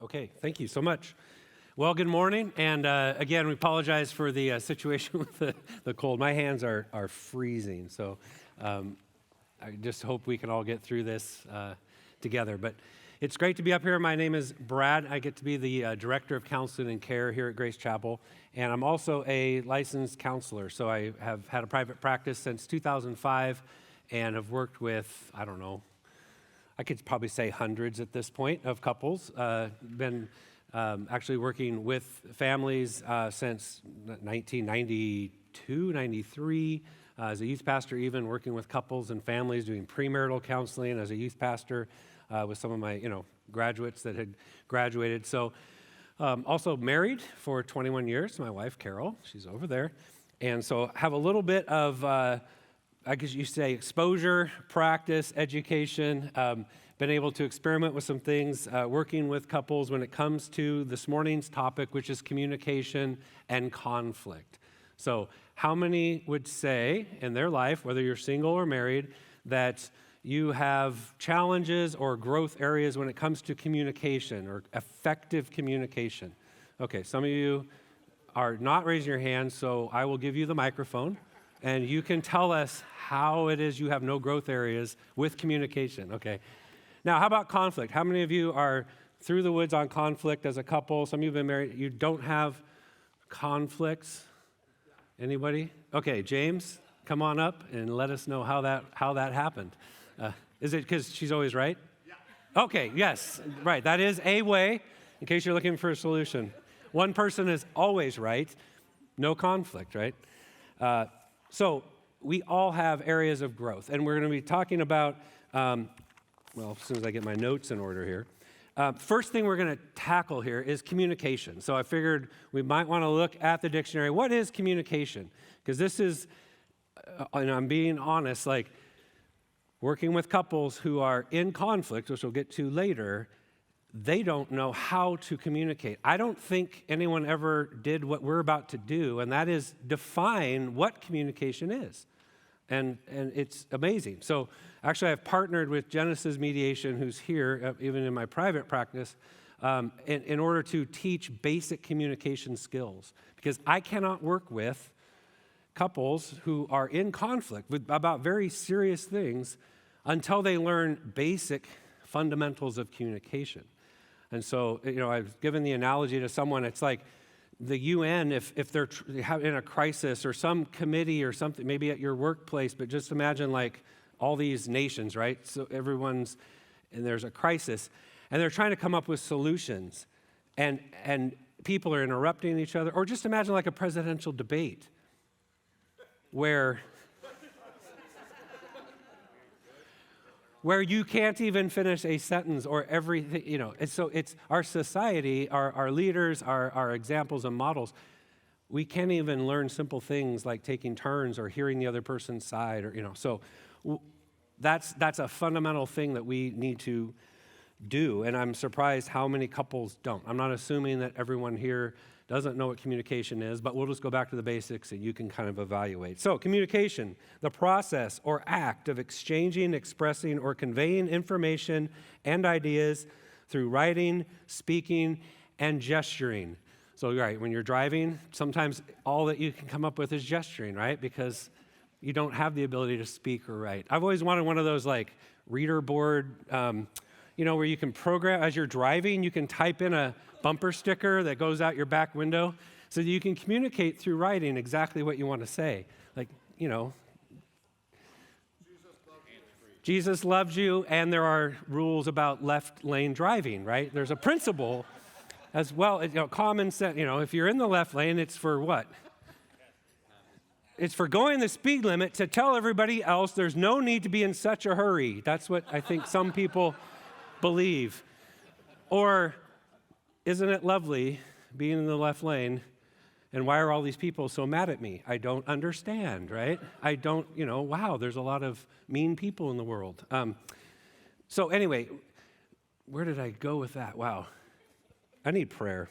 Okay, thank you so much. Well, good morning, and again, we apologize for the situation with the cold. My hands are freezing, so I just hope we can all get through this together. But it's great to be up here. My name is Brad. I get to be the Director of Counseling and Care here at Grace Chapel, and I'm also a licensed counselor. So I have had a private practice since 2005 and have worked with, I don't know, I could probably say hundreds at this point of couples. Been actually working with families since 1992, 93, as a youth pastor, even working with couples and families, doing premarital counseling as a youth pastor with some of my, graduates that had graduated. So also married for 21 years, my wife, Carol, she's over there. And so have a little bit of, I guess you say, exposure, practice, education, been able to experiment with some things, working with couples when it comes to this morning's topic, which is communication and conflict. So how many would say in their life, whether you're single or married, that you have challenges or growth areas when it comes to communication or effective communication? Okay, some of you are not raising your hands, so I will give you the microphone, and you can tell us how it is you have no growth areas with communication. Okay. Now, how about conflict? How many of you are through the woods on conflict as a couple? Some of you have been married. You don't have conflicts? Anybody? Okay, James, come on up and let us know how that happened. Is it because she's always right? Yeah. Okay, yes, right. That is a way, in case you're looking for a solution. One person is always right. No conflict, right? So we all have areas of growth, and we're going to be talking about, well, as soon as I get my notes in order here. First thing we're going to tackle here is communication. So I figured we might want to look at the dictionary. What is communication? Because this is, and I'm being honest, like working with couples who are in conflict, which we'll get to later, they don't know how to communicate. I don't think anyone ever did what we're about to do, and that is define what communication is. And it's amazing. So actually, I've partnered with Genesis Mediation, who's here, even in my private practice, in order to teach basic communication skills. Because I cannot work with couples who are in conflict about very serious things until they learn basic fundamentals of communication. And so, I've given the analogy to someone, it's like the UN, if they're in a crisis or some committee or something, maybe at your workplace, but just imagine like all these nations, right? So and there's a crisis, and they're trying to come up with solutions, and people are interrupting each other, or just imagine like a presidential debate where you can't even finish a sentence or everything, And so it's our society, our leaders, our examples and models. We can't even learn simple things like taking turns or hearing the other person's side, So that's a fundamental thing that we need to do, and I'm surprised how many couples don't. I'm not assuming that everyone here doesn't know what communication is, but we'll just go back to the basics and you can kind of evaluate. So communication, the process or act of exchanging, expressing, or conveying information and ideas through writing, speaking, and gesturing. So, right, when you're driving, sometimes all that you can come up with is gesturing, right? Because you don't have the ability to speak or write. I've always wanted one of those like reader board, where you can program, as you're driving, you can type in a bumper sticker that goes out your back window so that you can communicate through writing exactly what you want to say. Like, Jesus loves you, and there are rules about left lane driving, right? There's a principle as well, common sense. If you're in the left lane, it's for what? It's for going the speed limit to tell everybody else there's no need to be in such a hurry. That's what I think some people believe. Or, isn't it lovely being in the left lane? And why are all these people so mad at me? I don't understand, right? I don't, wow, there's a lot of mean people in the world. So anyway, where did I go with that? Wow. I need prayer.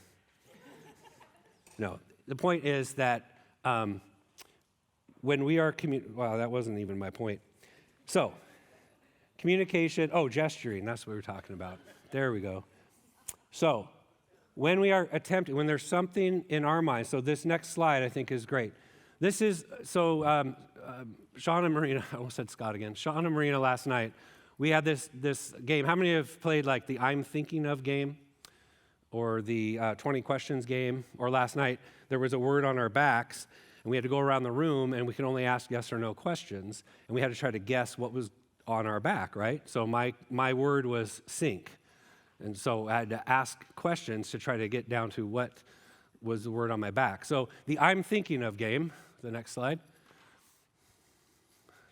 No, the point is that when we are, wow, that wasn't even my point. So, communication, gesturing, that's what we were talking about. There we go. So, when we are attempting, when there's something in our mind, so this next slide I think is great. This is, Sean and Marina, I almost said Scott again, Sean and Marina last night, we had this game. How many have played like the I'm Thinking Of game or the 20 questions game? Or last night, there was a word on our backs, and we had to go around the room, and we could only ask yes or no questions, and we had to try to guess what was on our back, right? So my word was sink. And so I had to ask questions to try to get down to what was the word on my back. So the I'm Thinking Of game, the next slide.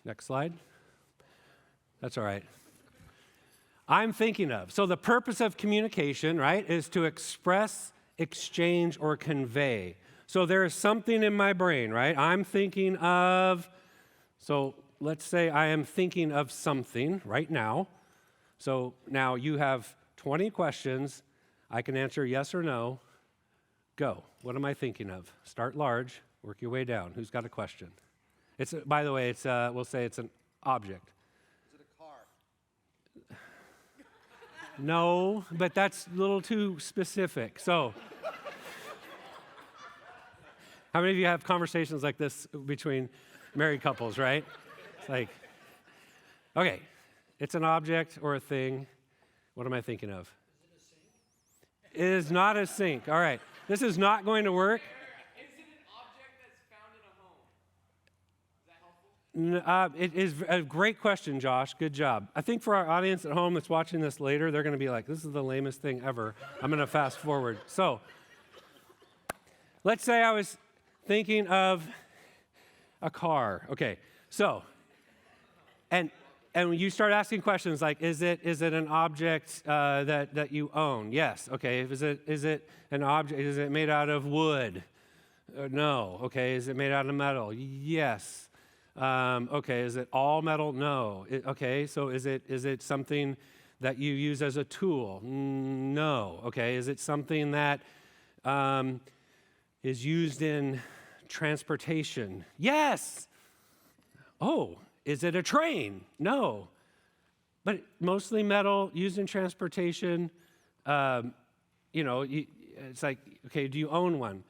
Next slide. That's all right. I'm thinking of. So the purpose of communication, right, is to express, exchange, or convey. So there is something in my brain, right? I'm thinking of, so let's say I am thinking of something right now. So now you have 20 questions. I can answer yes or no. Go. What am I thinking of? Start large, work your way down. Who's got a question? It's, by the way, we'll say it's an object. Is it a car? No, but that's a little too specific. So, how many of you have conversations like this between married couples, right? It's like, okay, it's an object or a thing. What am I thinking of? Is it a sink? It is not a sink. All right, this is not going to work. Is it an object that's found in a home? Is that helpful? It is a great question, Josh. Good job. I think for our audience at home that's watching this later, they're going to be like, this is the lamest thing ever. I'm going to fast forward. So, let's say I was thinking of a car. Okay, so, and when you start asking questions like, is it an object that you own? Yes. Okay. Is it an object? Is it made out of wood? No. Okay. Is it made out of metal? Yes. Okay. Is it all metal? No. Okay. So is it something that you use as a tool? No. Okay. Is it something that is used in transportation? Yes. Oh. Is it a train? No. But mostly metal, used in transportation. It's like, okay, do you own one?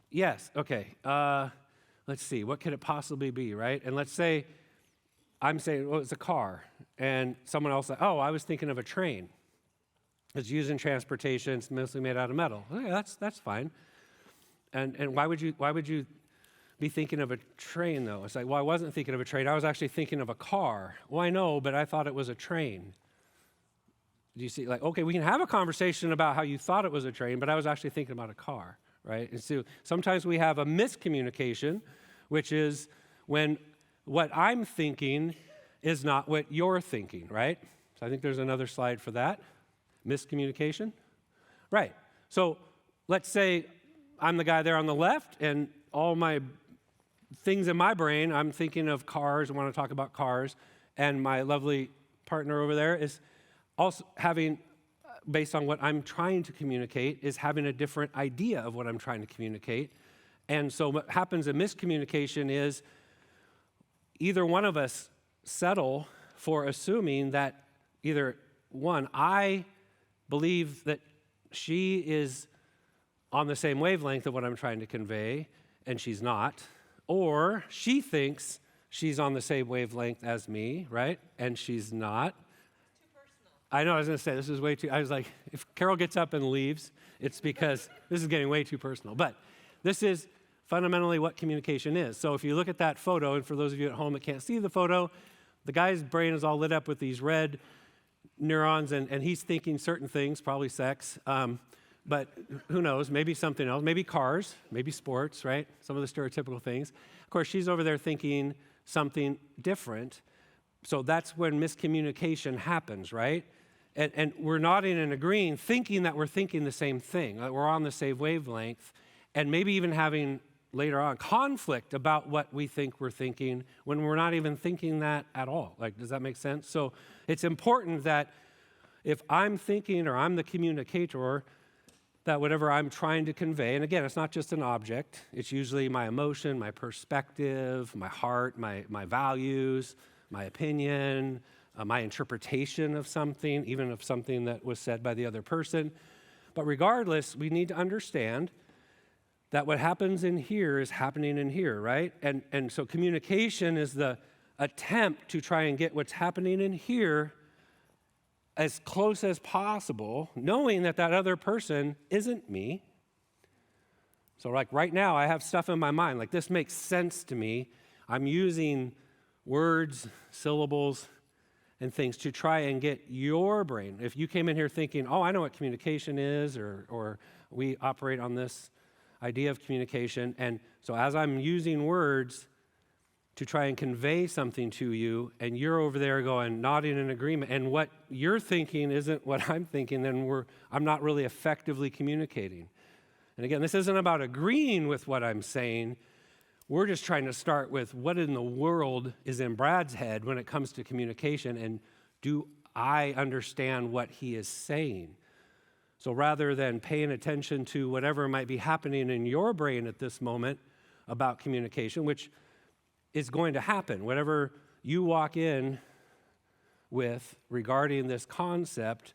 Yes. Okay. Let's see. What could it possibly be, right? And let's say I'm saying, well, it's a car. And someone else said, oh, I was thinking of a train. It's used in transportation. It's mostly made out of metal. Okay, that's fine. And why would you be thinking of a train, though? It's like, well, I wasn't thinking of a train. I was actually thinking of a car. Well, I know, but I thought it was a train. Do you see? Like, okay, we can have a conversation about how you thought it was a train, but I was actually thinking about a car, right? And so sometimes we have a miscommunication, which is when what I'm thinking is not what you're thinking, right? So I think there's another slide for that. Miscommunication. Right. So let's say I'm the guy there on the left, and all my things in my brain, I'm thinking of cars, I want to talk about cars, and my lovely partner over there is also having, based on what I'm trying to communicate, is having a different idea of what I'm trying to communicate. And so what happens in miscommunication is either one of us settle for assuming that either one, I believe that she is on the same wavelength of what I'm trying to convey, and she's not, or she thinks she's on the same wavelength as me, right? And she's not. Too personal. I know, I was going to say, this is way too, I was like, if Carol gets up and leaves, it's because this is getting way too personal. But this is fundamentally what communication is. So if you look at that photo, and for those of you at home that can't see the photo, the guy's brain is all lit up with these red neurons, and he's thinking certain things, probably sex, but who knows, maybe something else, maybe cars, maybe sports, right? Some of the stereotypical things. Of course, she's over there thinking something different. So that's when miscommunication happens, right? And we're nodding and agreeing, thinking that we're thinking the same thing, that we're on the same wavelength, and maybe even having later on conflict about what we think we're thinking when we're not even thinking that at all. Like, does that make sense? So it's important that if I'm thinking or I'm the communicator, that whatever I'm trying to convey, and again, it's not just an object, it's usually my emotion, my perspective, my heart, my values, my opinion, my interpretation of something, even of something that was said by the other person. But regardless, we need to understand that what happens in here is happening in here, right? And so communication is the attempt to try and get what's happening in here as close as possible, knowing that that other person isn't me. So like right now, I have stuff in my mind, like this makes sense to me. I'm using words, syllables, and things to try and get your brain. If you came in here thinking, oh, I know what communication is, or we operate on this idea of communication, and so as I'm using words to try and convey something to you, and you're over there going, nodding in agreement, and what you're thinking isn't what I'm thinking, then I'm not really effectively communicating. And again, this isn't about agreeing with what I'm saying. We're just trying to start with what in the world is in Brad's head when it comes to communication, and do I understand what he is saying? So rather than paying attention to whatever might be happening in your brain at this moment about communication, which is going to happen, whatever you walk in with regarding this concept,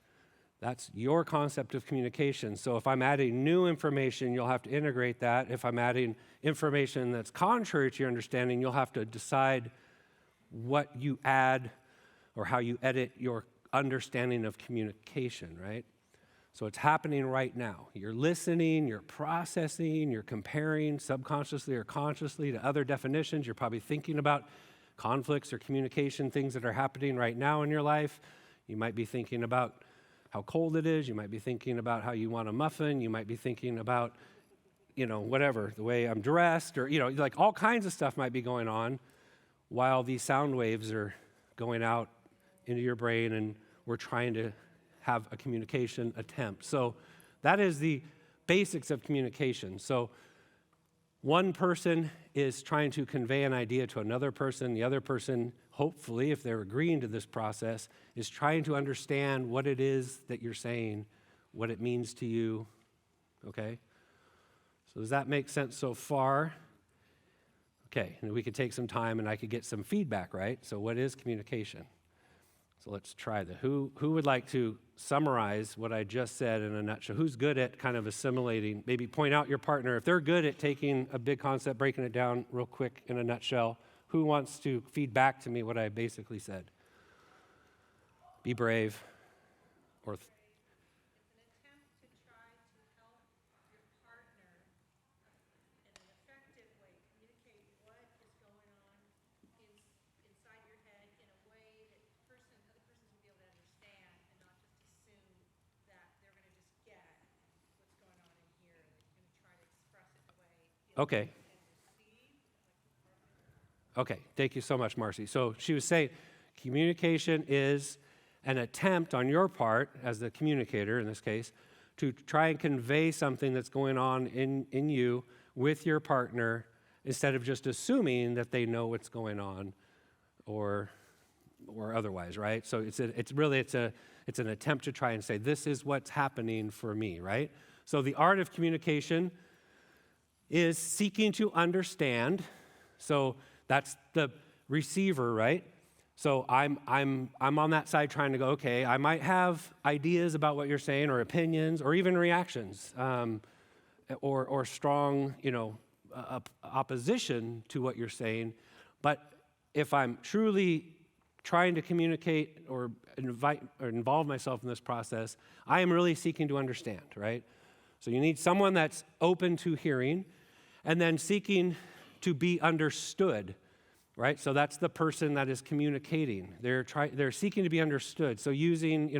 that's your concept of communication. So if I'm adding new information, you'll have to integrate that. If I'm adding information that's contrary to your understanding, you'll have to decide what you add or how you edit your understanding of communication, right? So it's happening right now. You're listening, you're processing, you're comparing subconsciously or consciously to other definitions. You're probably thinking about conflicts or communication things that are happening right now in your life. You might be thinking about how cold it is. You might be thinking about how you want a muffin. You might be thinking about, whatever, the way I'm dressed, or, like all kinds of stuff might be going on while these sound waves are going out into your brain, and we're trying to have a communication attempt. So that is the basics of communication. So one person is trying to convey an idea to another person. The other person, hopefully, if they're agreeing to this process, is trying to understand what it is that you're saying, what it means to you, okay? So does that make sense so far? Okay, and we could take some time and I could get some feedback, right? So what is communication? So let's try that. Who would like to summarize what I just said in a nutshell? Who's good at kind of assimilating? Maybe point out your partner. If they're good at taking a big concept, breaking it down real quick in a nutshell, who wants to feed back to me what I basically said? Be brave. Or It's an attempt to try to help your partner in an effective way communicate what is going on inside your head in a way that other persons will be able to understand, and not just assume that they're going to just get what's going on in here, and they're going to try to express it in a way Okay. and receive. Okay, thank you so much, Marcy. So she was saying communication is an attempt on your part, as the communicator in this case, to try and convey something that's going on in you with your partner, instead of just assuming that they know what's going on or otherwise, right? So it's an attempt to try and say, this is what's happening for me, right? So the art of communication is seeking to understand. So that's the receiver, right? So I'm on that side trying to go, okay, I might have ideas about what you're saying, or opinions, or even reactions, or strong, opposition to what you're saying. But if I'm truly trying to communicate or involve myself in this process, I am really seeking to understand, right? So you need someone that's open to hearing, and then seeking to be understood. Right? So that's the person that is communicating. They're seeking to be understood. So using,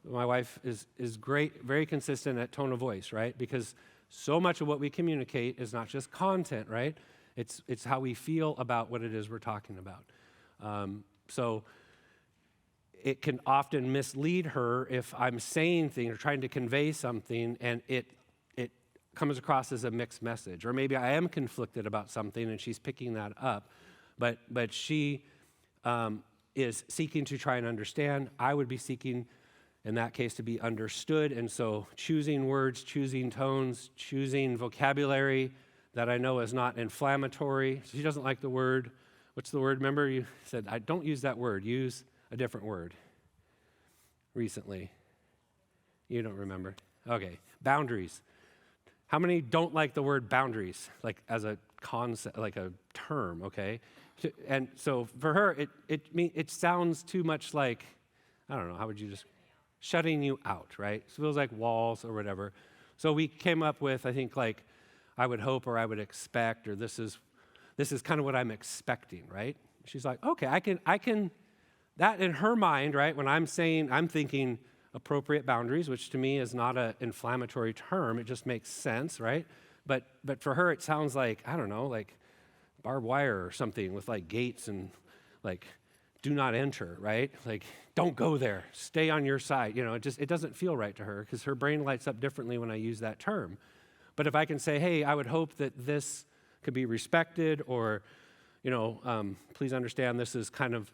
my wife is great, very consistent at tone of voice, right? Because so much of what we communicate is not just content, right? It's how we feel about what it is we're talking about. So it can often mislead her if I'm saying things or trying to convey something, and it comes across as a mixed message. Or maybe I am conflicted about something and she's picking that up. But she is seeking to try and understand. I would be seeking, in that case, to be understood. And so choosing words, choosing tones, choosing vocabulary that I know is not inflammatory. She doesn't like the word. What's the word? Remember, you said, I don't use that word. Use a different word recently. You don't remember. Okay. Boundaries. How many don't like the word boundaries, like as a concept, like a term, okay? And so for her, it sounds too much like, I don't know, how would you just, shutting you out, right? So it feels like walls or whatever. So we came up with, I think, like, I would hope or I would expect, or this is kind of what I'm expecting, right? She's like, okay, I can, that in her mind, right, when I'm thinking appropriate boundaries, which to me is not an inflammatory term, it just makes sense, right? But for her, it sounds like, I don't know, like barbed wire or something with like gates and like, do not enter, right? Like, don't go there, stay on your side. You know, it doesn't feel right to her because her brain lights up differently when I use that term. But if I can say, hey, I would hope that this could be respected, or, you know, please understand this is kind of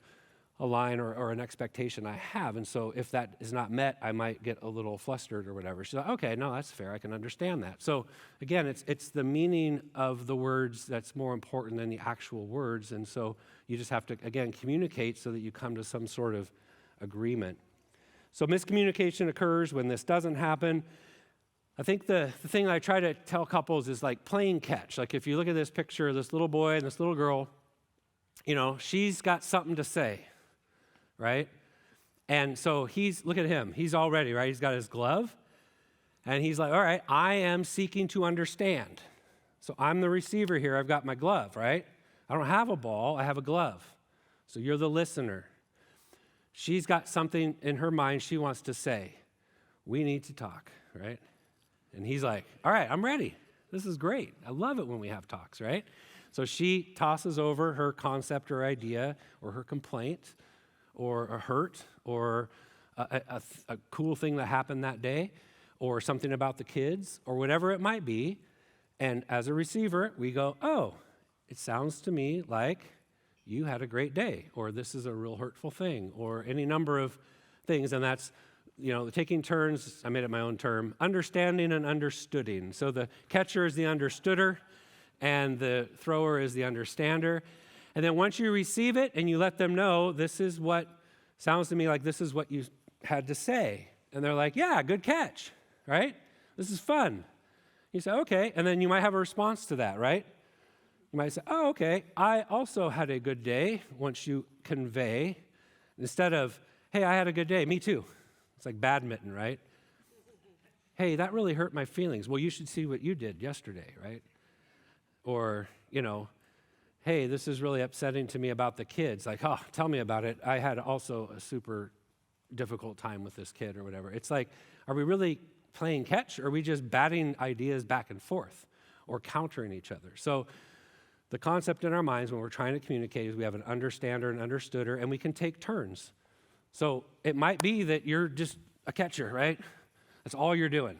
a line or an expectation I have. And so if that is not met, I might get a little flustered or whatever. She's like, okay, no, that's fair. I can understand that. So again, it's the meaning of the words that's more important than the actual words. And so you just have to, again, communicate so that you come to some sort of agreement. So miscommunication occurs when this doesn't happen. I think the thing I try to tell couples is like playing catch. Like if you look at this picture of this little boy and this little girl, you know, she's got something to say, right? And so look at him. He's all ready, right? He's got his glove. And he's like, all right, I am seeking to understand. So I'm the receiver here. I've got my glove, right? I don't have a ball. I have a glove. So you're the listener. She's got something in her mind she wants to say. We need to talk, right? And he's like, all right, I'm ready. This is great. I love it when we have talks, right? So she tosses over her concept or idea or her complaint or a hurt or a cool thing that happened that day or something about the kids or whatever it might be. And as a receiver, we go, oh, it sounds to me like you had a great day, or this is a real hurtful thing, or any number of things. And that's, you know, taking turns, I made it my own term, understanding and understooding. So the catcher is the understooder, and the thrower is the understander. And then once you receive it and you let them know, this is what sounds to me like this is what you had to say. And they're like, yeah, good catch, right? This is fun. You say, okay. And then you might have a response to that, right? You might say, oh, okay, I also had a good day, once you convey, instead of, hey, I had a good day, me too. It's like badminton, right? Hey, that really hurt my feelings. Well, you should see what you did yesterday, right? Or, you know, hey, this is really upsetting to me about the kids. Like, oh, tell me about it. I had also a super difficult time with this kid or whatever. It's like, are we really playing catch, or are we just batting ideas back and forth or countering each other? So the concept in our minds when we're trying to communicate is we have an understander and understooder, and we can take turns. So it might be that you're just a catcher, right? That's all you're doing.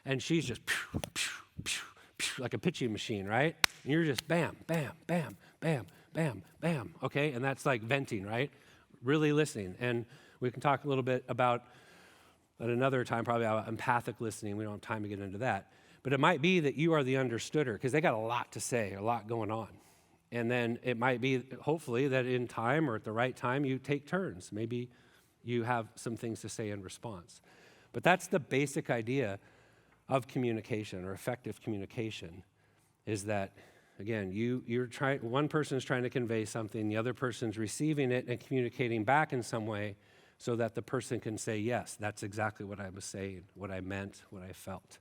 And she's just pew, pew, pew, pew, like a pitching machine, right? And you're just bam, bam, bam, bam, bam, bam, okay? And that's like venting, right? Really listening. And we can talk a little bit about, at another time, probably about empathic listening. We don't have time to get into that. But it might be that you are the understooder because they got a lot to say, a lot going on. And then it might be, hopefully, that in time or at the right time, you take turns. Maybe you have some things to say in response. But that's the basic idea of communication or effective communication, is that, again, one person is trying to convey something, the other person's receiving it and communicating back in some way so that the person can say, yes, that's exactly what I was saying, what I meant, what I felt.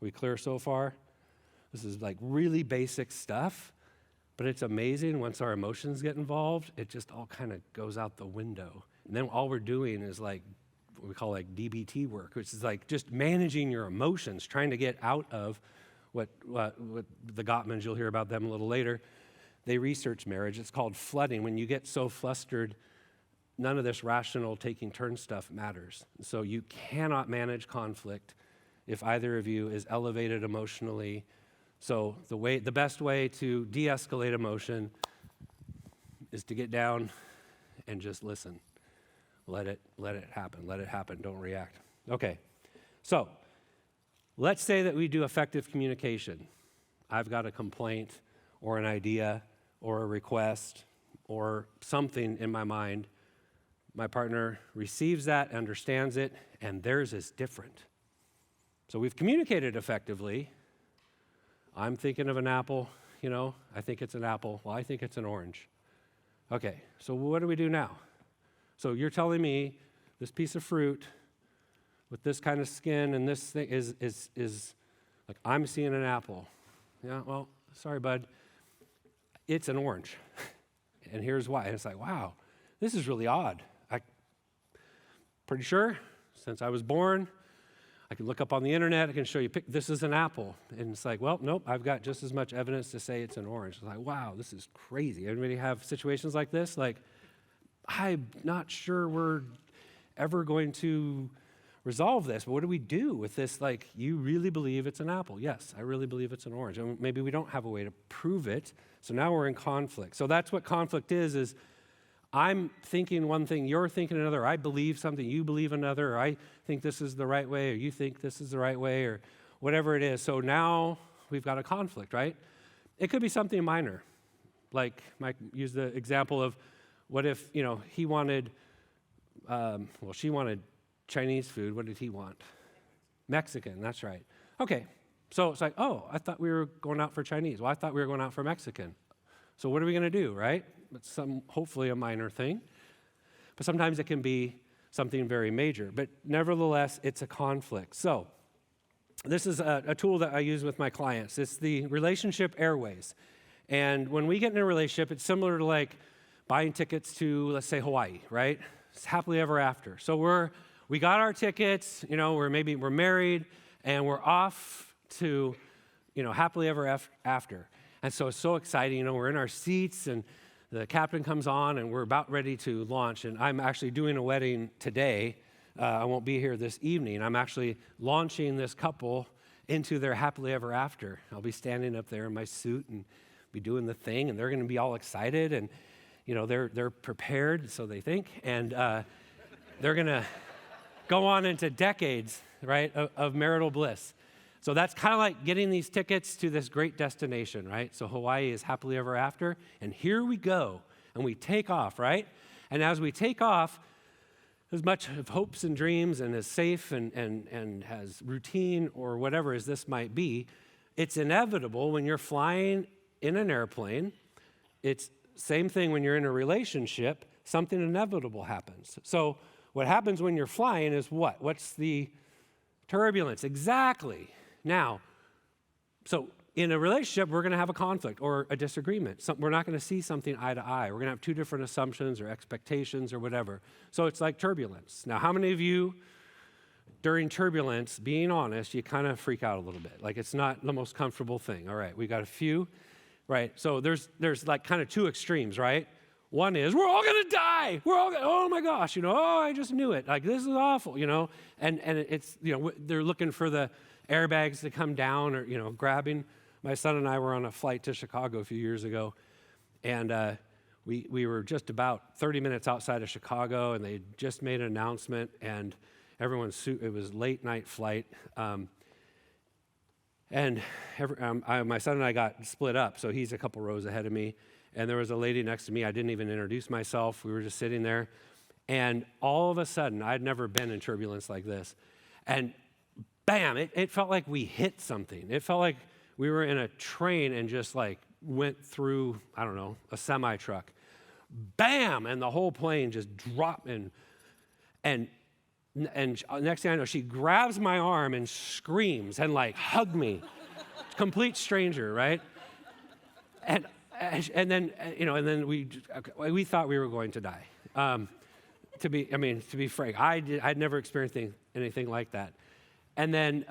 We clear so far? This is like really basic stuff, but it's amazing once our emotions get involved, it just all kind of goes out the window. And then all we're doing is like what we call like DBT work, which is like just managing your emotions, trying to get out of what the Gottmans, you'll hear about them a little later, they research marriage. It's called flooding. When you get so flustered, none of this rational taking turn stuff matters. So you cannot manage conflict if either of you is elevated emotionally. So the best way to de-escalate emotion is to get down and just listen. Let it happen. Let it happen. Don't react. Okay. So let's say that we do effective communication. I've got a complaint or an idea or a request or something in my mind. My partner receives that, understands it, and theirs is different. So we've communicated effectively. I'm thinking of an apple, I think it's an apple. Well, I think it's an orange. Okay, so what do we do now? So you're telling me this piece of fruit with this kind of skin and this thing is like, I'm seeing an apple. Yeah, well, sorry, bud. It's an orange. And here's why. And it's like, wow, this is really odd. Pretty sure, since I was born, I can look up on the internet, I can show you, this is an apple. And it's like, well, nope, I've got just as much evidence to say it's an orange. It's like, wow, this is crazy. Everybody have situations like this? Like, I'm not sure we're ever going to resolve this, but what do we do with this? Like, you really believe it's an apple? Yes, I really believe it's an orange. And maybe we don't have a way to prove it, so now we're in conflict. So that's what conflict is I'm thinking one thing, you're thinking another. I believe something, you believe another, or I think this is the right way, or you think this is the right way, or whatever it is. So now we've got a conflict, right? It could be something minor. Like Mike used the example of what if, he wanted, she wanted Chinese food. What did he want? Mexican, that's right. Okay, so it's like, oh, I thought we were going out for Chinese. Well, I thought we were going out for Mexican. So what are we going to do, right? It's hopefully a minor thing. But sometimes it can be something very major. But nevertheless, it's a conflict. So this is a tool that I use with my clients. It's the relationship airways. And when we get in a relationship, it's similar to like buying tickets to, let's say, Hawaii, right? It's happily ever after. So we got our tickets, we're married, and we're off to, happily ever after. And so it's so exciting, we're in our seats, and the captain comes on, and we're about ready to launch. And I'm actually doing a wedding today. I won't be here this evening. I'm actually launching this couple into their happily ever after. I'll be standing up there in my suit and be doing the thing, and they're going to be all excited, and they're prepared, so they think, and they're going to go on into decades, right, of marital bliss. So that's kind of like getting these tickets to this great destination, right? So Hawaii is happily ever after, and here we go, and we take off, right? And as we take off, as much of hopes and dreams and as safe and has routine or whatever as this might be, it's inevitable when you're flying in an airplane. It's same thing when you're in a relationship, something inevitable happens. So what happens when you're flying is what? What's the turbulence? Exactly. Now, so in a relationship, we're going to have a conflict or a disagreement. We're not going to see something eye to eye. We're going to have two different assumptions or expectations or whatever. So it's like turbulence. Now, how many of you, during turbulence, being honest, you kind of freak out a little bit? Like it's not the most comfortable thing. All right, we got a few, right? So there's like kind of two extremes, right? One is, we're all going to die. Oh my gosh, oh, I just knew it. Like this is awful, and it's, they're looking for the airbags to come down or, grabbing. My son and I were on a flight to Chicago a few years ago, and we were just about 30 minutes outside of Chicago, and they just made an announcement, and it was late night flight, and my son and I got split up, so he's a couple rows ahead of me, and there was a lady next to me. I didn't even introduce myself. We were just sitting there, and all of a sudden, I'd never been in turbulence like this, and bam, it felt like we hit something. It felt like we were in a train and just like went through, I don't know, a semi-truck. Bam, and the whole plane just dropped, and next thing I know, she grabs my arm and screams and like hugged me. Complete stranger, right? And then we thought we were going to die. To be frank, I'd never experienced anything like that. And then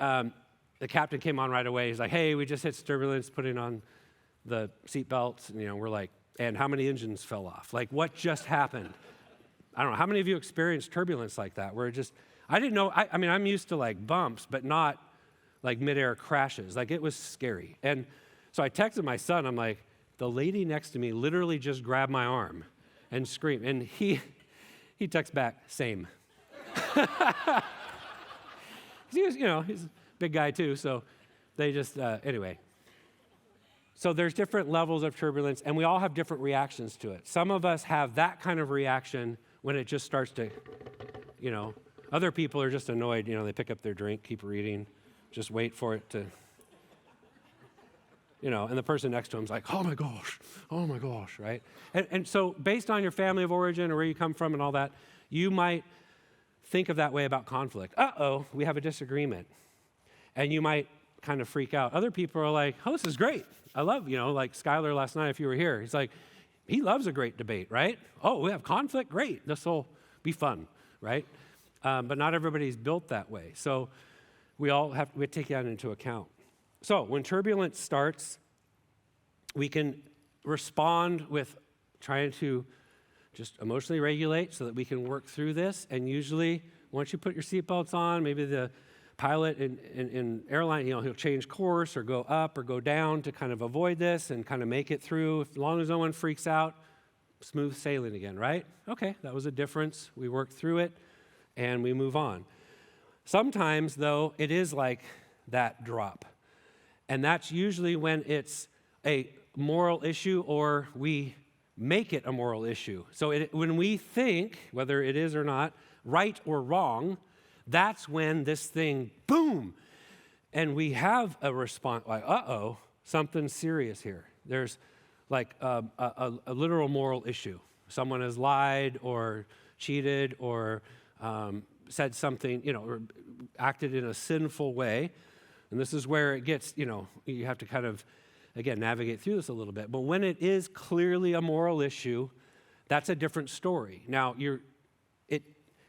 the captain came on right away. He's like, hey, we just hit turbulence, putting on the seatbelts. And, we're like, and how many engines fell off? Like, what just happened? I don't know. How many of you experienced turbulence like that? Where I didn't know. I'm used to like bumps, but not like midair crashes. Like, it was scary. And so I texted my son. I'm like, the lady next to me literally just grabbed my arm and screamed. And he texts back, same. He's a big guy too, so they just, anyway. So there's different levels of turbulence, and we all have different reactions to it. Some of us have that kind of reaction when it just starts to, other people are just annoyed, they pick up their drink, keep reading, Just wait for it to, and the person next to him is like, oh my gosh, right? And so based on your family of origin or where you come from and all that, you might think of that way about conflict. Uh-oh, we have a disagreement. And you might kind of freak out. Other people are like, oh, this is great. I love, like Skylar last night, if you were here, he's like, he loves a great debate, right? Oh, we have conflict, great. This will be fun, right? But not everybody's built that way. So we take that into account. So when turbulence starts, we can respond with trying to just emotionally regulate so that we can work through this. And usually, once you put your seatbelts on, maybe the pilot in airline, he'll change course or go up or go down to kind of avoid this and kind of make it through. As long as no one freaks out, smooth sailing again, right? Okay, that was a difference. We work through it and we move on. Sometimes, though, it is like that drop. And that's usually when it's a moral issue or we make it a moral issue. So when we think, whether it is or not, right or wrong, that's when this thing, boom, and we have a response like, uh-oh, something's serious here. There's like a literal moral issue. Someone has lied or cheated or said something, or acted in a sinful way. And this is where it gets, you have to kind of, again, navigate through this a little bit. But when it is clearly a moral issue, that's a different story. Now,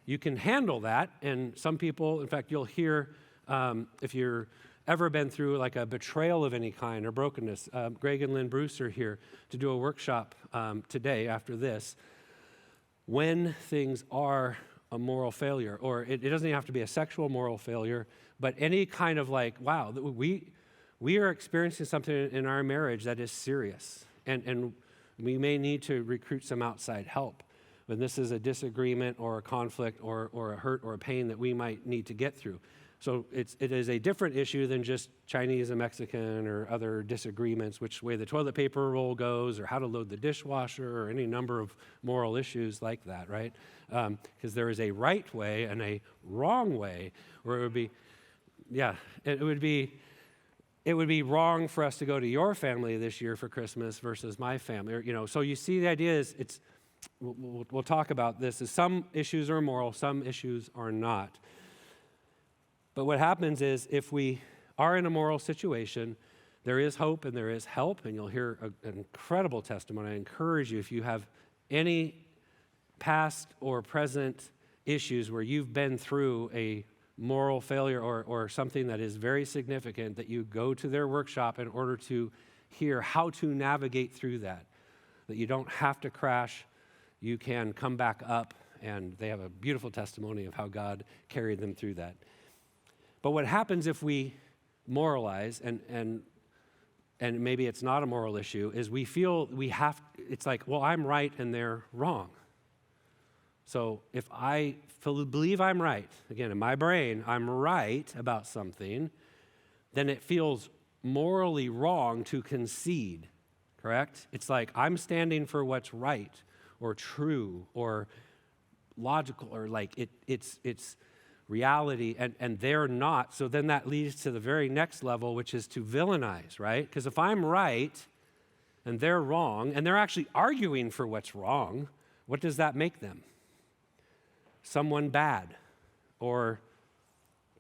you can handle that, and some people, in fact, you'll hear, if you're ever been through like a betrayal of any kind or brokenness, Greg and Lynn Bruce are here to do a workshop today after this. When things are a moral failure, or it doesn't even have to be a sexual moral failure, but any kind of like, wow, we are experiencing something in our marriage that is serious, and we may need to recruit some outside help. When this is a disagreement or a conflict or a hurt or a pain that we might need to get through. So it is a different issue than just Chinese and Mexican or other disagreements, which way the toilet paper roll goes or how to load the dishwasher or any number of moral issues like that, right? Because there is a right way and a wrong way, where it would be, it would be wrong for us to go to your family this year for Christmas versus my family. So you see the idea is we'll talk about this, is some issues are moral, some issues are not. But what happens is if we are in a moral situation, there is hope and there is help, and you'll hear an incredible testimony. I encourage you, if you have any past or present issues where you've been through a moral failure or something that is very significant, that you go to their workshop in order to hear how to navigate through that you don't have to crash. You can come back up, and they have a beautiful testimony of how God carried them through that. But what happens if we moralize, and maybe it's not a moral issue, is we feel it's like, well, I'm right and they're wrong. So if I believe I'm right, again, in my brain, I'm right about something, then it feels morally wrong to concede, correct? It's like I'm standing for what's right or true or logical, or like it's reality, and they're not. So then that leads to the very next level, which is to villainize, right? Because if I'm right and they're wrong, and they're actually arguing for what's wrong, what does that make them? Someone bad or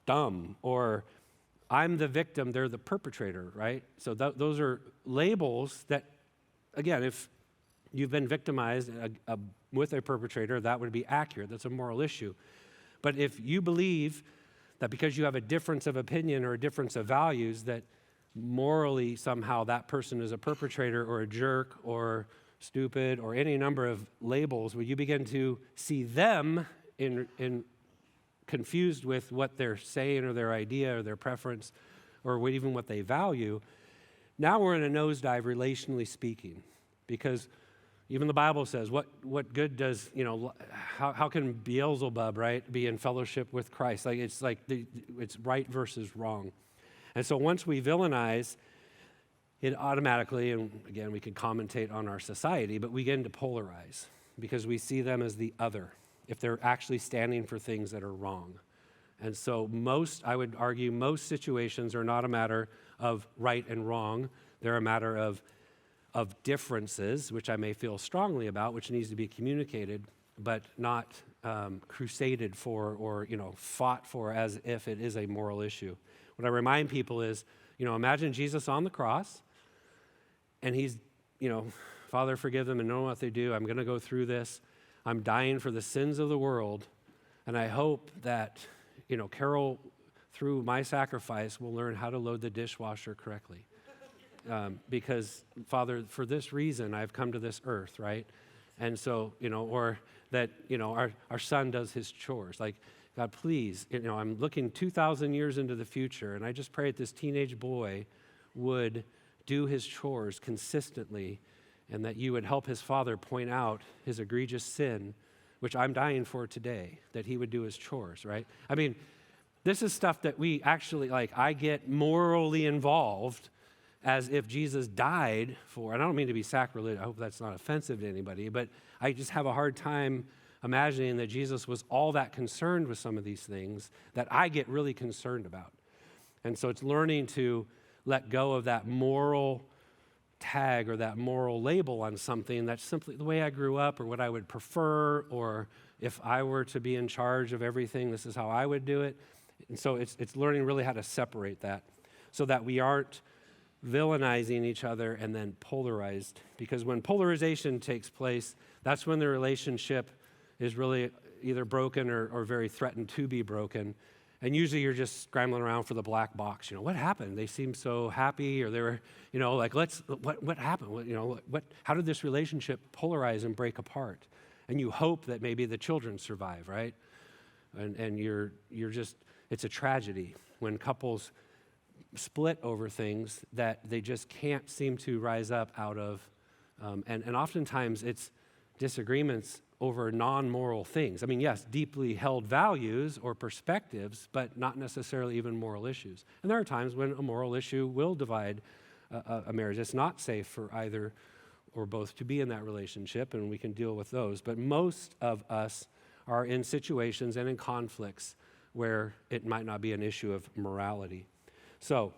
dumb, or I'm the victim, they're the perpetrator, right? So those are labels that, again, if you've been victimized with a perpetrator, that would be accurate. That's a moral issue. But if you believe that because you have a difference of opinion or a difference of values, that morally somehow that person is a perpetrator or a jerk or stupid or any number of labels, where you begin to see them in confused with what they're saying or their idea or their preference or even what they value, now we're in a nosedive relationally speaking, because even the Bible says, what good does, how can Beelzebub, right, be in fellowship with Christ? It's right versus wrong. And so once we villainize, it automatically, and again, we can commentate on our society, but we begin to polarize because we see them as the other, if they're actually standing for things that are wrong. And so I would argue most situations are not a matter of right and wrong. They're a matter of differences, which I may feel strongly about, which needs to be communicated, but not crusaded for or, fought for as if it is a moral issue. What I remind people is, imagine Jesus on the cross, and he's, Father, forgive them and know what they do. I'm going to go through this. I'm dying for the sins of the world. And I hope that, Carol, through my sacrifice, will learn how to load the dishwasher correctly. Because, Father, for this reason, I've come to this earth, right? And so, or that, our son does his chores. Like, God, please, I'm looking 2,000 years into the future, and I just pray that this teenage boy would do his chores consistently, and that you would help his father point out his egregious sin, which I'm dying for today, that he would do his chores, right? I mean, this is stuff that we actually, I get morally involved as if Jesus died for, and I don't mean to be sacrilegious, I hope that's not offensive to anybody, but I just have a hard time imagining that Jesus was all that concerned with some of these things that I get really concerned about. And so it's learning to let go of that moral tag or that moral label on something that's simply the way I grew up or what I would prefer, or if I were to be in charge of everything, this is how I would do it. And so it's learning really how to separate that so that we aren't villainizing each other and then polarized. Because when polarization takes place, that's when the relationship is really either broken or very threatened to be broken. And usually you're just scrambling around for the black box. What happened? They seemed so happy, or they were, what happened? How did this relationship polarize and break apart? And you hope that maybe the children survive, right? And you're just, it's a tragedy when couples split over things that they just can't seem to rise up out of. And oftentimes it's disagreements over non-moral things. I mean, yes, deeply held values or perspectives, but not necessarily even moral issues. And there are times when a moral issue will divide a marriage. It's not safe for either or both to be in that relationship, and we can deal with those. But most of us are in situations and in conflicts where it might not be an issue of morality. So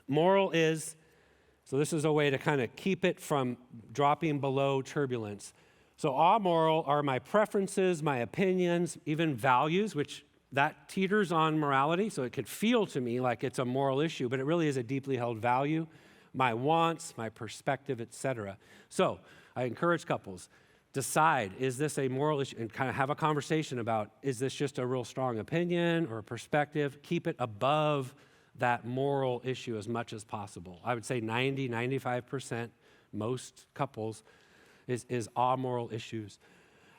this is a way to kind of keep it from dropping below turbulence. So amoral are my preferences, my opinions, even values, which that teeters on morality. So it could feel to me like it's a moral issue, but it really is a deeply held value. My wants, my perspective, etc. So I encourage couples, decide, is this a moral issue? And kind of have a conversation about, is this just a real strong opinion or a perspective? Keep it above that moral issue as much as possible. I would say 95%, most couples, is amoral issues.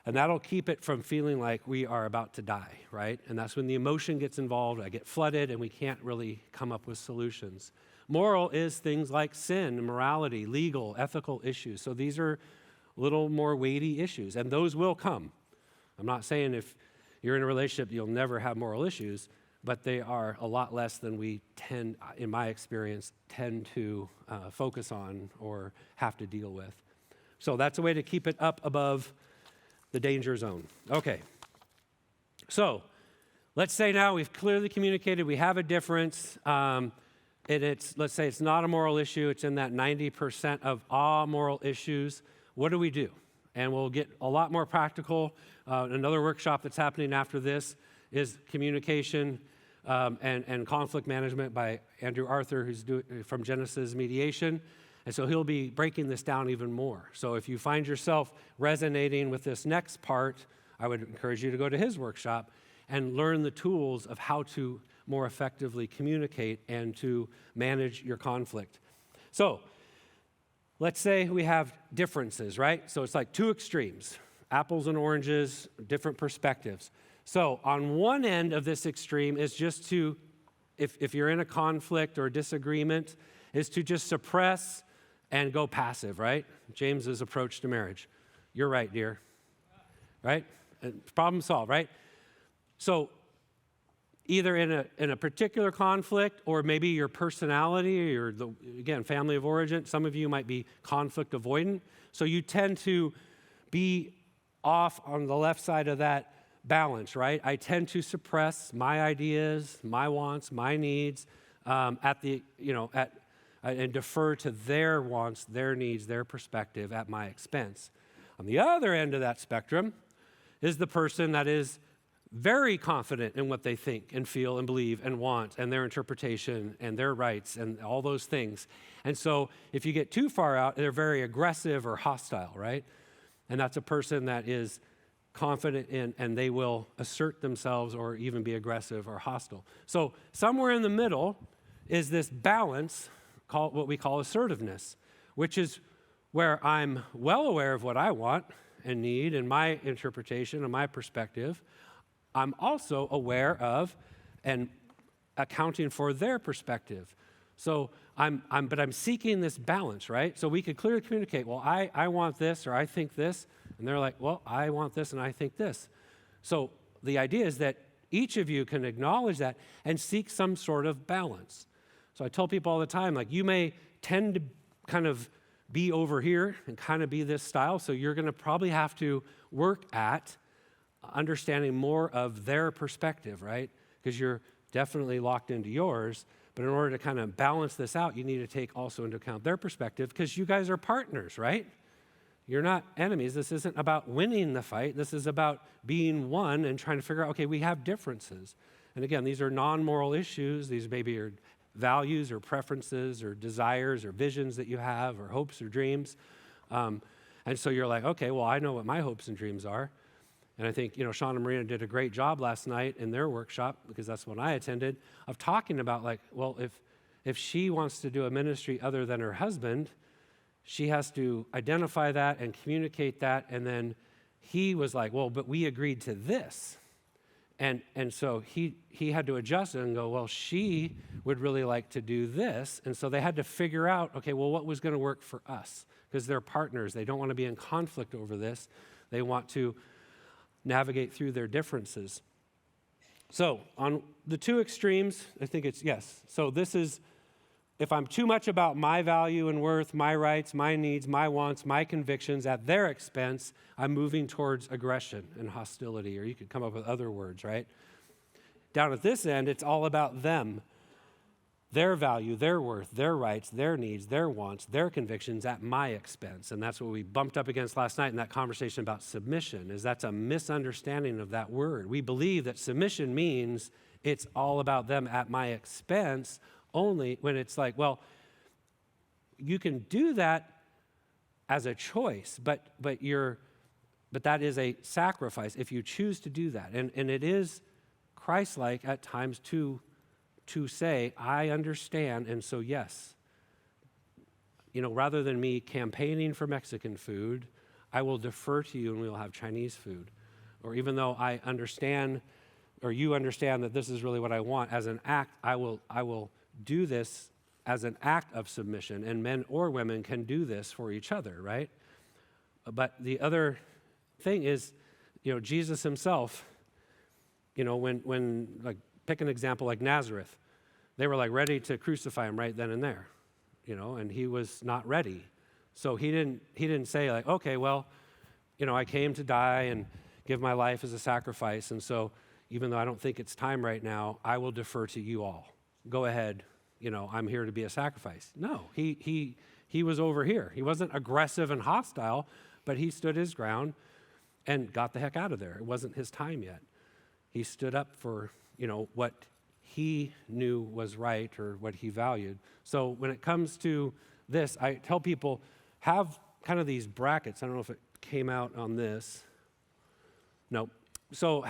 And that'll keep it from feeling like we are about to die, right? And that's when the emotion gets involved, I get flooded, and we can't really come up with solutions. Moral is things like sin, morality, legal, ethical issues. So these are a little more weighty issues, and those will come. I'm not saying if you're in a relationship, you'll never have moral issues, but they are a lot less than we tend, in my experience, to focus on or have to deal with. So that's a way to keep it up above the danger zone. Okay. So let's say now we've clearly communicated, we have a difference, and let's say it's not a moral issue, it's in that 90% of amoral issues. What do we do? And we'll get a lot more practical. Another workshop that's happening after this is communication and conflict management by Andrew Arthur, who's from Genesis Mediation. And so he'll be breaking this down even more. So if you find yourself resonating with this next part, I would encourage you to go to his workshop and learn the tools of how to more effectively communicate and to manage your conflict. So let's say we have differences, right? So it's like two extremes, apples and oranges, different perspectives. So on one end of this extreme is just to, if you're in a conflict or a disagreement, is to just suppress and go passive, right? James's approach to marriage. You're right, dear. Right? Problem solved, right? So either in a particular conflict, or maybe your personality, or again, family of origin. Some of you might be conflict avoidant. So you tend to be off on the left side of that balance, right? I tend to suppress my ideas, my wants, my needs, and defer to their wants, their needs, their perspective at my expense. On the other end of that spectrum is the person that is very confident in what they think and feel and believe and want and their interpretation and their rights and all those things. And so if you get too far out, they're very aggressive or hostile, right? And that's a person that is confident in, and they will assert themselves or even be aggressive or hostile. So somewhere in the middle is this balance called what we call assertiveness, which is where I'm well aware of what I want and need and my interpretation and my perspective. I'm also aware of and accounting for their perspective. So but I'm seeking this balance, right? So we could clearly communicate, well, I want this or I think this, and they're like, well, I want this and I think this. So the idea is that each of you can acknowledge that and seek some sort of balance. So I tell people all the time, like, you may tend to kind of be over here and kind of be this style, so you're going to probably have to work at understanding more of their perspective, right? Because you're definitely locked into yours, but in order to kind of balance this out, you need to take also into account their perspective, because you guys are partners, right? You're not enemies. This isn't about winning the fight. This is about being one and trying to figure out, okay, we have differences. And again, these are non-moral issues. These maybe are values or preferences or desires or visions that you have or hopes or dreams. And so you're like, okay, well, I know what my hopes and dreams are. And I think, Sean and Marina did a great job last night in their workshop, because that's what I attended, of talking about, like, well, if she wants to do a ministry other than her husband, she has to identify that and communicate that. And then he was like, well, but we agreed to this. And so he had to adjust it and go, well, she would really like to do this. And so they had to figure out, okay, well, what was going to work for us? Because they're partners. They don't want to be in conflict over this. They want to navigate through their differences. So on the two extremes, I think it's yes. So this is, if I'm too much about my value and worth, my rights, my needs, my wants, my convictions at their expense, I'm moving towards aggression and hostility, or you could come up with other words, right? Down at this end, it's all about them, their value, their worth, their rights, their needs, their wants, their convictions at my expense. And that's what we bumped up against last night in that conversation about submission, is that's a misunderstanding of that word. We believe that submission means it's all about them at my expense, only when it's like, well, you can do that as a choice, but that is a sacrifice if you choose to do that. And it is Christ-like at times to say, I understand, and so yes. Rather than me campaigning for Mexican food, I will defer to you and we will have Chinese food. Or even though I understand, or you understand that this is really what I want, as an act, I will do this as an act of submission, and men or women can do this for each other, right? But the other thing is, Jesus himself, when like, pick an example like Nazareth, they were like ready to crucify him right then and there, and he was not ready. So he didn't say like, okay, well, I came to die and give my life as a sacrifice, and so even though I don't think it's time right now, I will defer to you all. Go ahead, I'm here to be a sacrifice. No, he was over here. He wasn't aggressive and hostile, but he stood his ground and got the heck out of there. It wasn't his time yet. He stood up for, what he knew was right or what he valued. So when it comes to this, I tell people, have kind of these brackets. I don't know if it came out on this. No. So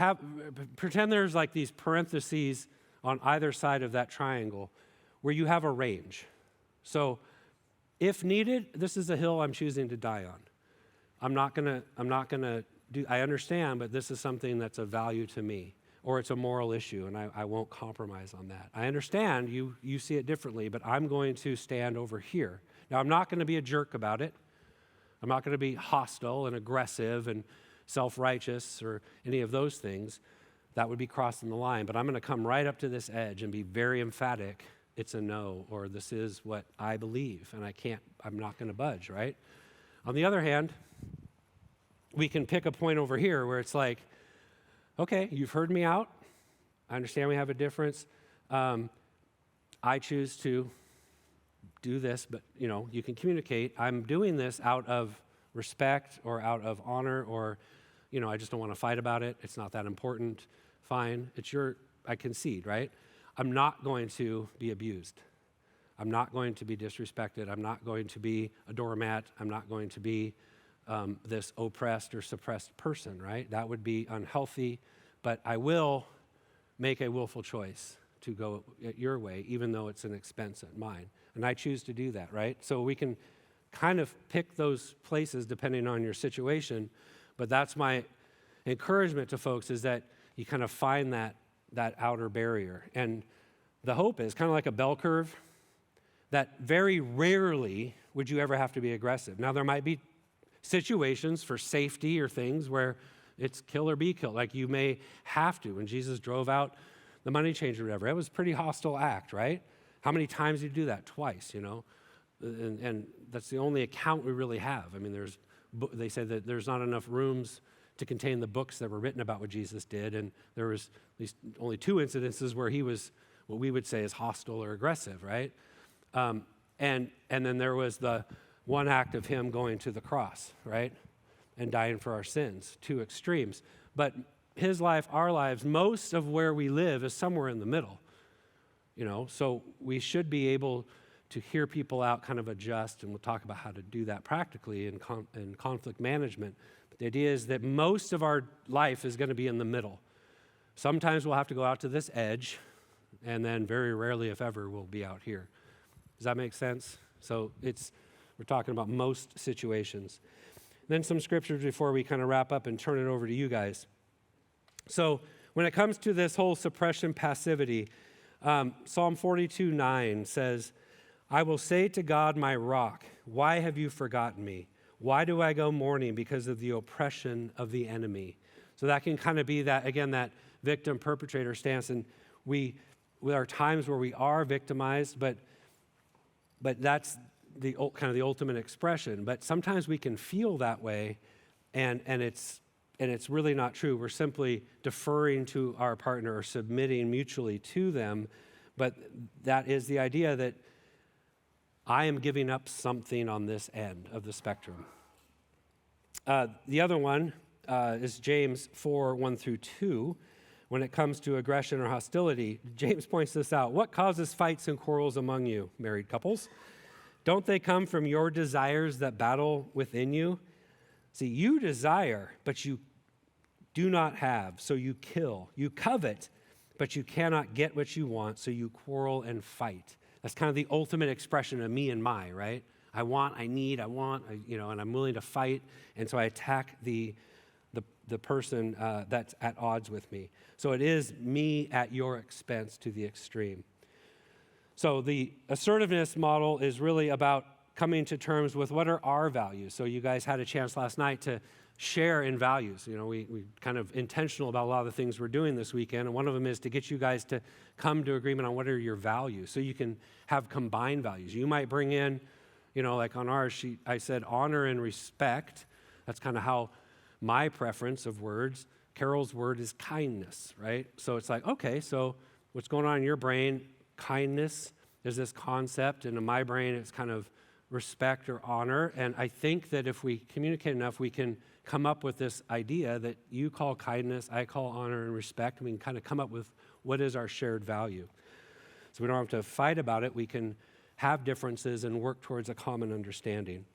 pretend there's like these parentheses on either side of that triangle where you have a range. So if needed, this is a hill I'm choosing to die on. I'm not gonna do, I understand, but this is something that's of value to me, or it's a moral issue, and I won't compromise on that. I understand you see it differently, but I'm going to stand over here. Now, I'm not gonna be a jerk about it. I'm not gonna be hostile and aggressive and self-righteous or any of those things. That would be crossing the line, but I'm gonna come right up to this edge and be very emphatic. It's a no, or this is what I believe, and I'm not gonna budge, right? On the other hand, we can pick a point over here where it's like, okay, you've heard me out. I understand we have a difference. I choose to do this, but you can communicate. I'm doing this out of respect or out of honor, or I just don't want to fight about it. It's not that important. Fine. I concede, right? I'm not going to be abused. I'm not going to be disrespected. I'm not going to be a doormat. I'm not going to be this oppressed or suppressed person, right? That would be unhealthy, but I will make a willful choice to go your way, even though it's an expense at mine. And I choose to do that, right? So we can kind of pick those places depending on your situation, but that's my encouragement to folks, is that you kind of find that outer barrier. And the hope is kind of like a bell curve, that very rarely would you ever have to be aggressive. Now, there might be situations for safety or things where it's kill or be killed, like you may have to. When Jesus drove out the money changer or whatever, it was a pretty hostile act, right? How many times did you do that? Twice, and that's the only account we really have. I mean, they say that there's not enough rooms to contain the books that were written about what Jesus did, and there was at least only 2 incidences where he was what we would say is hostile or aggressive, right? And then there was the one act of him going to the cross, right? And dying for our sins, 2 extremes. But his life, our lives, most of where we live is somewhere in the middle, so we should be able to hear people out, kind of adjust, and we'll talk about how to do that practically in conflict management. But the idea is that most of our life is going to be in the middle. Sometimes we'll have to go out to this edge, and then very rarely, if ever, we'll be out here. Does that make sense? So we're talking about most situations. Then some scriptures before we kind of wrap up and turn it over to you guys. So when it comes to this whole suppression passivity, Psalm 42:9 says, I will say to God, my rock, why have you forgotten me? Why do I go mourning because of the oppression of the enemy? So that can kind of be that, again, that victim perpetrator stance. And there are times where we are victimized, but that's the kind of the ultimate expression. But sometimes we can feel that way, and it's really not true. We're simply deferring to our partner or submitting mutually to them. But that is the idea that I am giving up something on this end of the spectrum. The other one is James 4:1-2. When it comes to aggression or hostility, James points this out. What causes fights and quarrels among you, married couples? Don't they come from your desires that battle within you? See, you desire, but you do not have, so you kill. You covet, but you cannot get what you want, so you quarrel and fight. That's kind of the ultimate expression of me and my, right? I want, I need, I want, and I'm willing to fight, and so I attack the person that's at odds with me. So it is me at your expense to the extreme. So the assertiveness model is really about coming to terms with what are our values. So you guys had a chance last night to share in values. We kind of intentional about a lot of the things we're doing this weekend, and one of them is to get you guys to come to agreement on what are your values, so you can have combined values. You might bring in, like on ours sheet, I said honor and respect. That's kind of how my preference of words. Carol's word is kindness, right? So it's like, okay, so what's going on in your brain? Kindness is this concept, and in my brain it's kind of respect or honor. And I think that if we communicate enough, we can come up with this idea that you call kindness, I call honor and respect, and we can kind of come up with what is our shared value. So we don't have to fight about it. We can have differences and work towards a common understanding.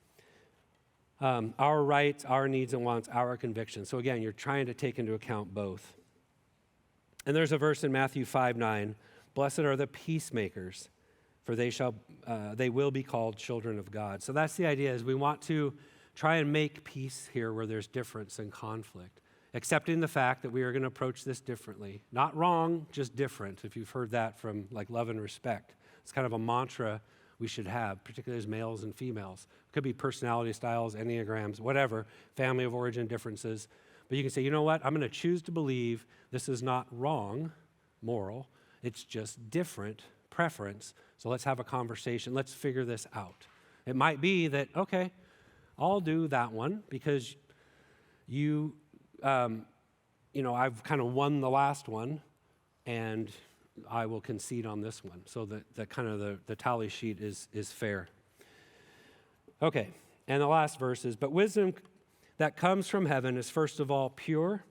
Our rights, our needs and wants, our convictions. So again, you're trying to take into account both. And there's a verse in Matthew 5:9, blessed are the peacemakers, for they will be called children of God. So that's the idea, is we want to try and make peace here where there's difference and conflict, accepting the fact that we are going to approach this differently. Not wrong, just different, if you've heard that from like love and respect. It's kind of a mantra we should have, particularly as males and females. It could be personality styles, enneagrams, whatever, family of origin differences. But you can say, you know what, I'm going to choose to believe this is not wrong, moral, it's just different preference. So let's have a conversation. Let's figure this out. It might be that, okay, I'll do that one because you I've kind of won the last one, and I will concede on this one. So that kind of the tally sheet is fair. Okay, and the last verse is, but wisdom that comes from heaven is first of all pure,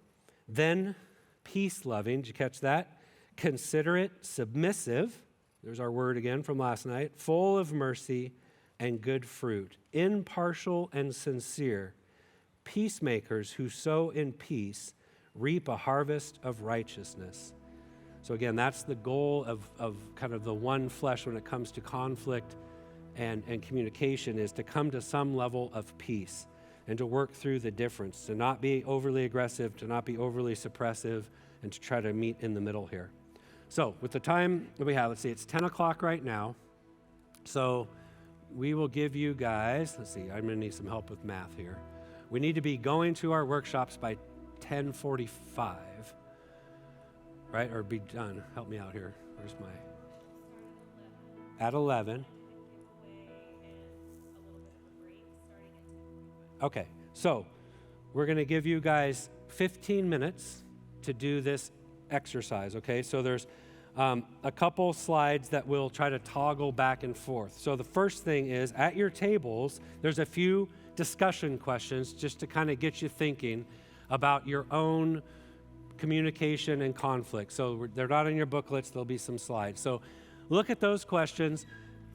then peace-loving. Did you catch that? Considerate, submissive. There's our word again from last night. Full of mercy and good fruit. Impartial and sincere. Peacemakers who sow in peace reap a harvest of righteousness. So again, that's the goal of kind of the one flesh when it comes to conflict and communication, is to come to some level of peace and to work through the difference, to not be overly aggressive, to not be overly suppressive, and to try to meet in the middle here. So with the time that we have, let's see, it's 10 o'clock right now. So we will give you guys, let's see, I'm going to need some help with math here. We need to be going to our workshops by 10:45, right? Or be done. Help me out here. Where's my? At 11. Okay, so we're going to give you guys 15 minutes to do this exercise, okay? So there's a couple slides that we'll try to toggle back and forth. So the first thing is, at your tables, there's a few discussion questions just to kind of get you thinking about your own communication and conflict. So they're not in your booklets, there'll be some slides. So look at those questions.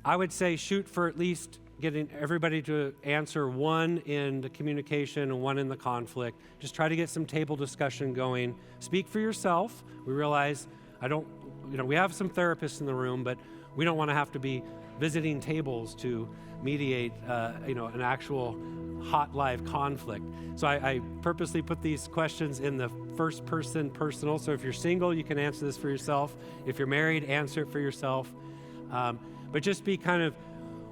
I would say shoot for at least getting everybody to answer one in the communication and one in the conflict. Just try to get some table discussion going. Speak for yourself. We realize we have some therapists in the room, but we don't want to have to be visiting tables to mediate, an actual hot live conflict. So I purposely put these questions in the first person personal. So if you're single, you can answer this for yourself. If you're married, answer it for yourself. But just be kind of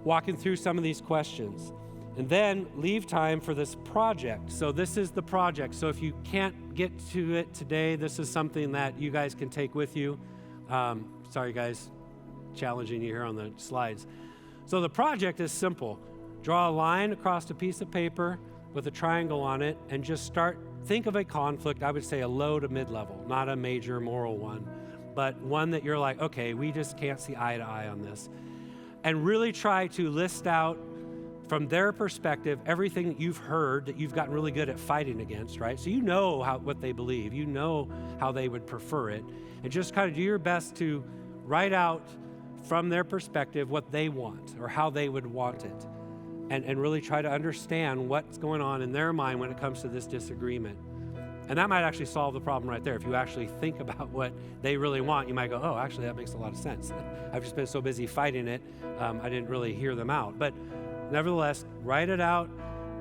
walking through some of these questions. And then leave time for this project. So this is the project. So if you can't get to it today, this is something that you guys can take with you. Sorry guys, challenging you here on the slides. So the project is simple. Draw a line across a piece of paper with a triangle on it and just think of a conflict, I would say a low to mid-level, not a major moral one, but one that you're like, okay, we just can't see eye to eye on this. And really try to list out from their perspective everything that you've heard that you've gotten really good at fighting against, right? So you know what they believe, you know how they would prefer it, and just kind of do your best to write out from their perspective what they want or how they would want it, and really try to understand what's going on in their mind when it comes to this disagreement. And that might actually solve the problem right there. If you actually think about what they really want, you might go, oh, actually, that makes a lot of sense. I've just been so busy fighting it, I didn't really hear them out. But nevertheless, write it out,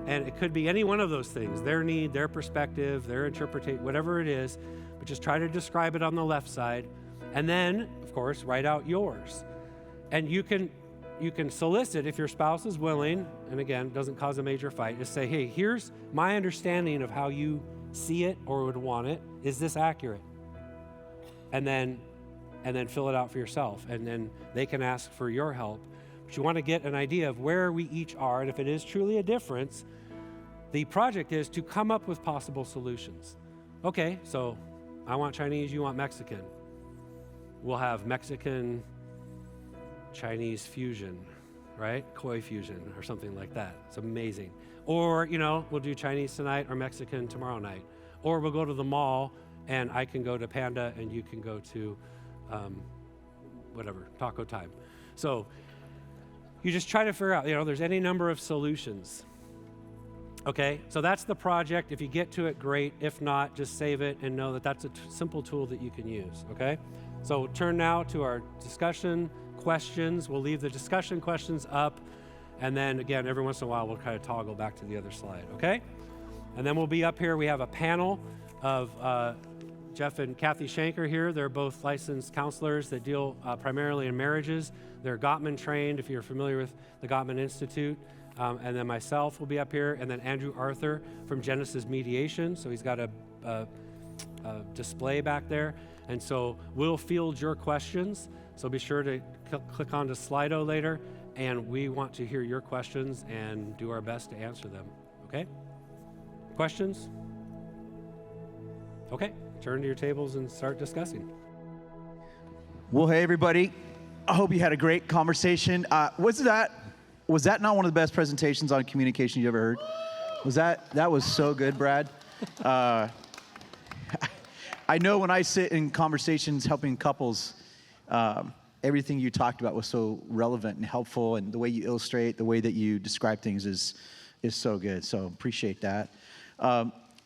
and it could be any one of those things, their need, their perspective, their interpretation, whatever it is, but just try to describe it on the left side. And then, of course, write out yours. And you can solicit, if your spouse is willing, and again, doesn't cause a major fight, just say, hey, here's my understanding of how you see it or would want it. Is this accurate? And then fill it out for yourself. And then they can ask for your help. But you want to get an idea of where we each are. And if it is truly a difference, the project is to come up with possible solutions. Okay, so I want Chinese, you want Mexican. We'll have Mexican Chinese fusion, right? Koi fusion or something like that. It's amazing. Or, we'll do Chinese tonight or Mexican tomorrow night. Or we'll go to the mall and I can go to Panda and you can go to Taco Time. So you just try to figure out, there's any number of solutions. Okay, so that's the project. If you get to it, great. If not, just save it and know that that's a simple tool that you can use, okay? So turn now to our discussion questions. We'll leave the discussion questions up. And then again, every once in a while, we'll kind of toggle back to the other slide, okay? And then we'll be up here. We have a panel of Jeff and Kathy Shanker here. They're both licensed counselors that deal primarily in marriages. They're Gottman trained, if you're familiar with the Gottman Institute. And then myself will be up here. And then Andrew Arthur from Genesis Mediation. So he's got a display back there. And so we'll field your questions. So be sure to click on to Slido later. And we want to hear your questions and do our best to answer them, okay? Questions? Okay, turn to your tables and start discussing. Well, hey everybody. I hope you had a great conversation. Was that not one of the best presentations on communication you ever heard? That was so good, Brad. I know when I sit in conversations helping couples, everything you talked about was so relevant and helpful, and the way you illustrate, the way that you describe things is so good. So appreciate that.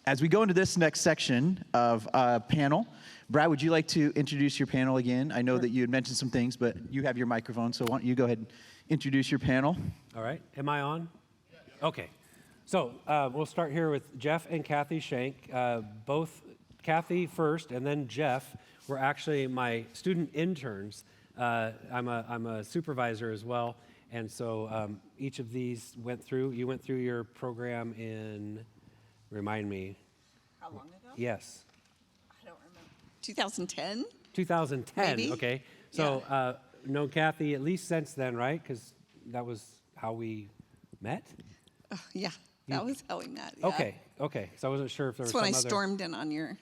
As we go into this next section of panel, Brad, would you like to introduce your panel again? I know that you had mentioned some things, but you have your microphone, so why don't you go ahead and introduce your panel? All right, am I on? Okay, so we'll start here with Jeff and Kathy Shank. Both Kathy first and then Jeff were actually my student interns. I'm a supervisor as well, and so each of these you went through your program in, remind me. How long ago? Yes. I don't remember. 2010? 2010, Maybe. okay. So known Kathy at least since then, right? Because that was how we met? Oh, yeah, that was how we met. Yeah. Okay. So I wasn't sure if there was That's when some I other... stormed in on your...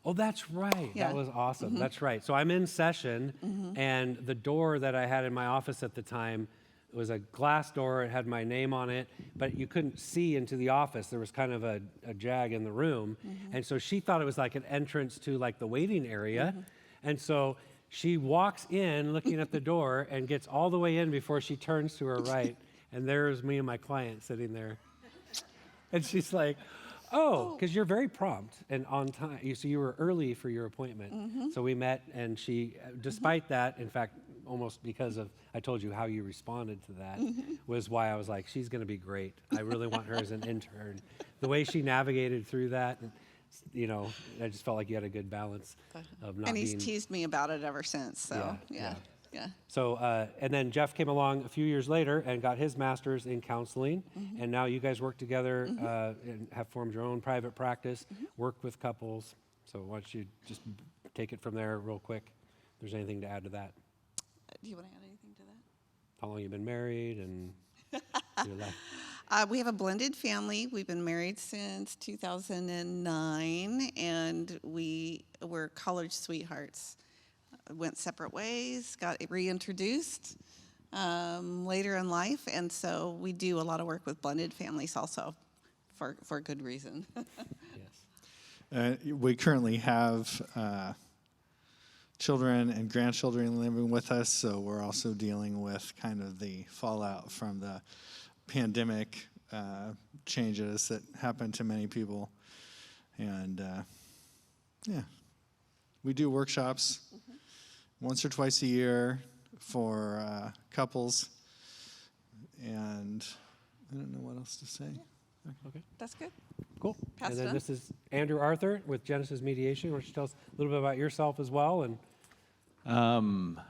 Oh, that's right. Yeah. That was awesome. That's right. So I'm in session, and the door that I had in my office at the time was a glass door. It had my name on it, but you couldn't see into the office. There was kind of a jag in the room. And so she thought it was like an entrance to like the waiting area. And so she walks in looking at the door and gets all the way in before she turns to her right. And there's me and my client sitting there. And she's like, oh, because you're very prompt and on time. So you were early for your appointment. So we met, and she, despite that, in fact, almost because of, I told you how you responded to that, was why I was like, she's going to be great. I really want her as an intern. The way she navigated through that, you know, I just felt like you had a good balance of not And he's being... teased me about it ever since, so yeah. So, and then Jeff came along a few years later and got his master's in counseling, and now you guys work together and have formed your own private practice, work with couples. So why don't you just take it from there real quick, if there's anything to add to that. Do you want to add anything to that? How long you've been married and your life? We have a blended family. We've been married since 2009, and we were college sweethearts. Went separate ways, got reintroduced later in life, and so we do a lot of work with blended families also, for good reason. Yes. We currently have children and grandchildren living with us, so we're also dealing with kind of the fallout from the pandemic changes that happened to many people. And we do workshops once or twice a year for couples, and I don't know what else to say. Okay, That's good. cool. Pass And it then on. this is Andrew Arthur with Genesis Mediation. Why don't you tell us a little bit about yourself as well? And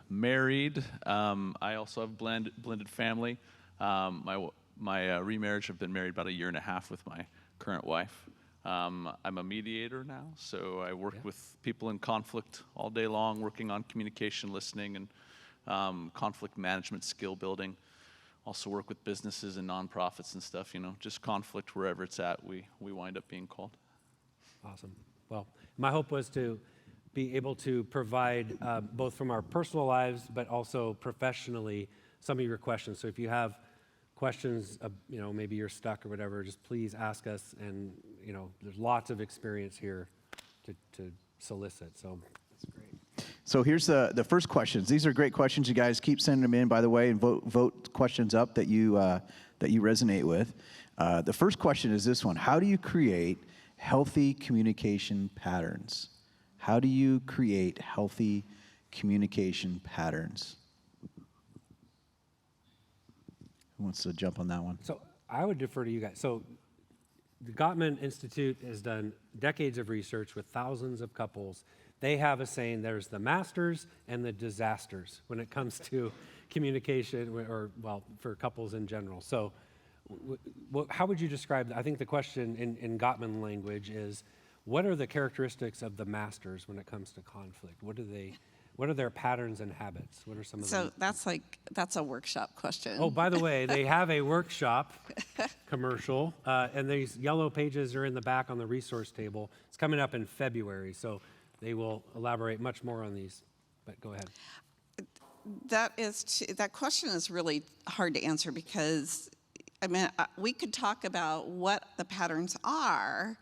Married. I also have blended family. My remarriage, I've been married about 1.5 years with my current wife. I'm a mediator now, so I work with people in conflict all day long, working on communication, listening, and conflict management, skill building. Also work with businesses and nonprofits and stuff, you know, just conflict wherever it's at, we wind up being called. awesome. Well, my hope was to be able to provide both from our personal lives, but also professionally, some of your questions. So if you have questions, you know, maybe you're stuck or whatever, just please ask us. And, you know, there's lots of experience here to solicit. So that's great. So here's the first questions. These are great questions. You guys keep sending them in, by the way, and vote questions up that you resonate with. The first question is this one: how do you create healthy communication patterns? How do you create healthy communication patterns? Who wants to jump on that one? So I would defer to you guys. So the Gottman Institute has done decades of research with thousands of couples. They have a saying: there's the masters and the disasters when it comes to communication, or, well, for couples in general. So how would you describe, I think the question in Gottman language is, what are the characteristics of the masters when it comes to conflict? What are their patterns and habits? What are some of them? So that's a workshop question. Oh, by the way, they have a workshop commercial, and these yellow pages are in the back on the resource table. It's coming up in February, so they will elaborate much more on these, but go ahead. That question is really hard to answer because, I mean, we could talk about what the patterns are.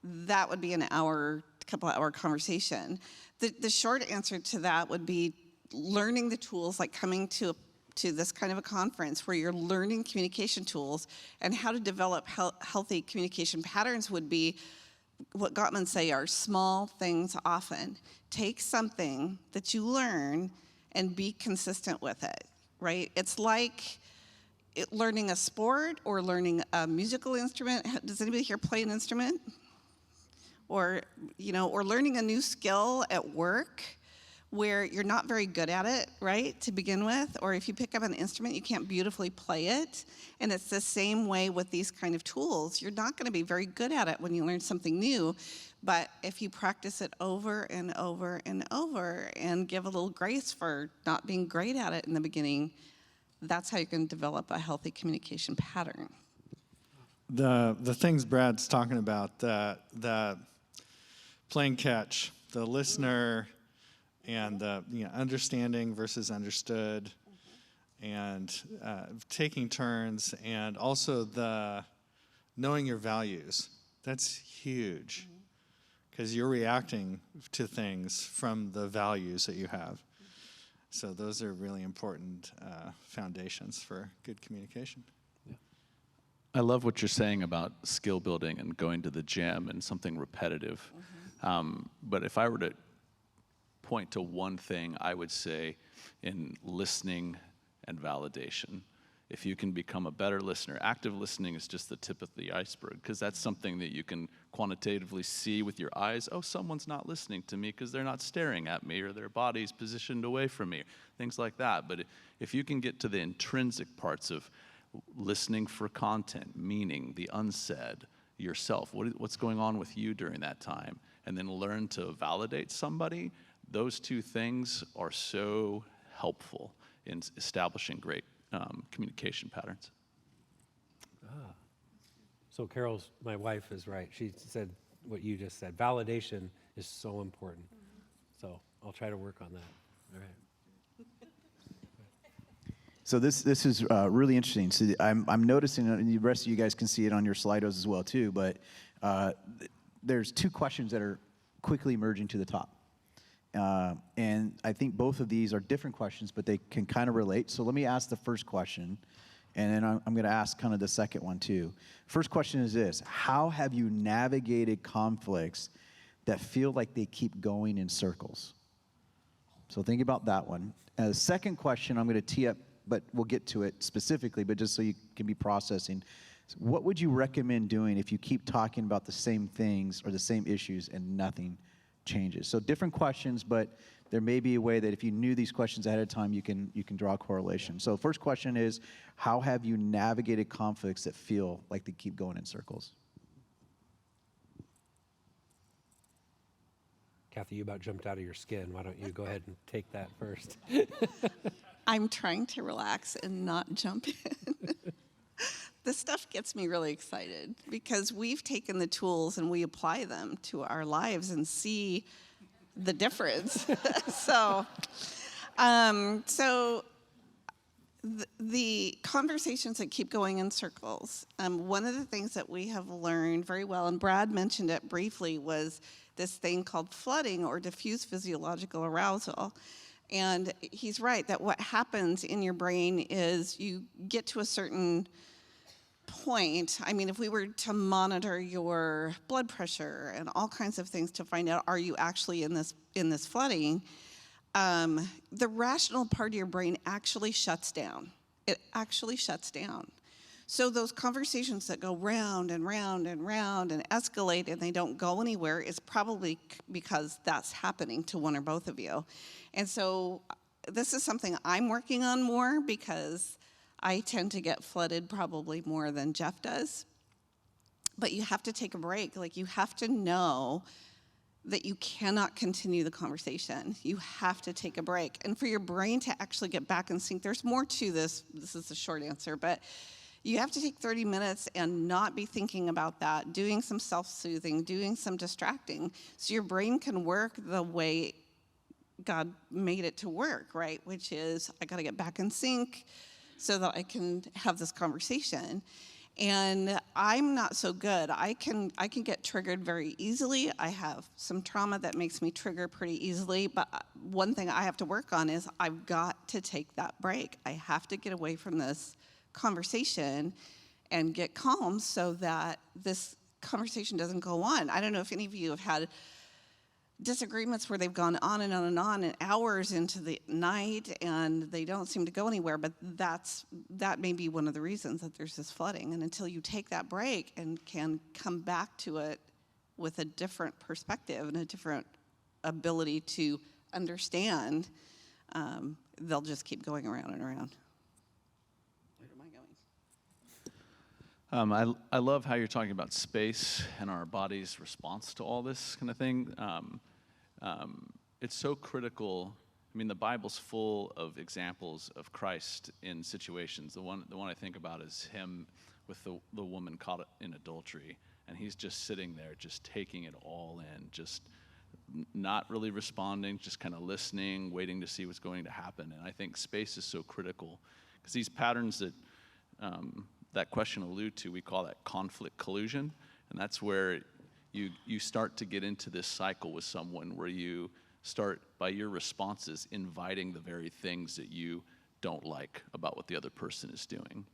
That would be an hour, couple-hour conversation. The short answer to that would be learning the tools, like coming to this kind of a conference where you're learning communication tools and how to develop healthy communication patterns would be what Gottman say are small things often. Take something that you learn and be consistent with it, right? It's like learning a sport or learning a musical instrument. Does anybody here play an instrument? Or, or learning a new skill at work where you're not very good at it, right, to begin with, or if you pick up an instrument, you can't beautifully play it, and it's the same way with these kind of tools. You're not gonna be very good at it when you learn something new, but if you practice it over and over and over and give a little grace for not being great at it in the beginning, that's how you can develop a healthy communication pattern. The things Brad's talking about, the playing catch, the listener, and the understanding versus understood, and taking turns, and also the knowing your values. That's huge, because you're reacting to things from the values that you have. So those are really important foundations for good communication. I love what you're saying about skill building and going to the gym and something repetitive. But if I were to point to one thing, I would say in listening and validation. If you can become a better listener, active listening is just the tip of the iceberg, because that's something that you can quantitatively see with your eyes. Oh, someone's not listening to me because they're not staring at me, or their body's positioned away from me, things like that. But if you can get to the intrinsic parts of listening for content, meaning the unsaid, yourself, what's going on with you during that time, and then learn to validate somebody, those two things are so helpful in establishing great communication patterns. So Carol's, my wife, is right. She said what you just said. Validation is so important. So I'll try to work on that. All right. So this is really interesting. So I'm noticing, and the rest of you guys can see it on your Slidos as well too, but there's two questions that are quickly emerging to the top. And I think both of these are different questions, but they can kind of relate. So let me ask the first question, and then I'm going to ask kind of the second one too. First question is this: how have you navigated conflicts that feel like they keep going in circles? So think about that one. The second question I'm going to tee up, but we'll get to it specifically, but just so you can be processing. What would you recommend doing if you keep talking about the same things or the same issues and nothing changes? So different questions, but there may be a way that if you knew these questions ahead of time, you can draw a correlation. So first question is, how have you navigated conflicts that feel like they keep going in circles? Kathy, you about jumped out of your skin. Why don't you go ahead and take that first? I'm trying to relax and not jump in. This stuff gets me really excited because we've taken the tools and we apply them to our lives and see the difference. The conversations that keep going in circles, one of the things that we have learned very well, and Brad mentioned it briefly, was this thing called flooding or diffuse physiological arousal. And he's right that what happens in your brain is you get to a certain point. I mean, if we were to monitor your blood pressure and all kinds of things to find out, are you actually in this flooding, the rational part of your brain actually shuts down. It actually shuts down. So those conversations that go round and round and round and escalate and they don't go anywhere is probably because that's happening to one or both of you. And so this is something I'm working on more because I tend to get flooded probably more than Jeff does. But you have to take a break. Like, you have to know that you cannot continue the conversation. You have to take a break. And for your brain to actually get back in sync, there's more to this. This is the short answer, but You have to take 30 minutes and not be thinking about that, doing some self-soothing, doing some distracting, so your brain can work the way God made it to work, right? Which is, I got to get back in sync so that I can have this conversation. And I'm not so good. I can get triggered very easily. I have some trauma that makes me trigger pretty easily. But one thing I have to work on is I've got to take that break. I have to get away from this conversation and get calm so that this conversation doesn't go on. I don't know if any of you have had disagreements where they've gone on and on and on and hours into the night and they don't seem to go anywhere, but that may be one of the reasons that there's this flooding. And until you take that break and can come back to it with a different perspective and a different ability to understand, they'll just keep going around and around. Where am I going? I love how you're talking about space and our body's response to all this kind of thing. It's so critical. I mean, the Bible's full of examples of Christ in situations. The one I think about is him with the woman caught in adultery, and he's just sitting there, just taking it all in, just not really responding, just kind of listening, waiting to see what's going to happen. And I think space is so critical because these patterns that that question allude to, we call that conflict collusion, and that's where you start to get into this cycle with someone where you start, by your responses, inviting the very things that you don't like about what the other person is doing.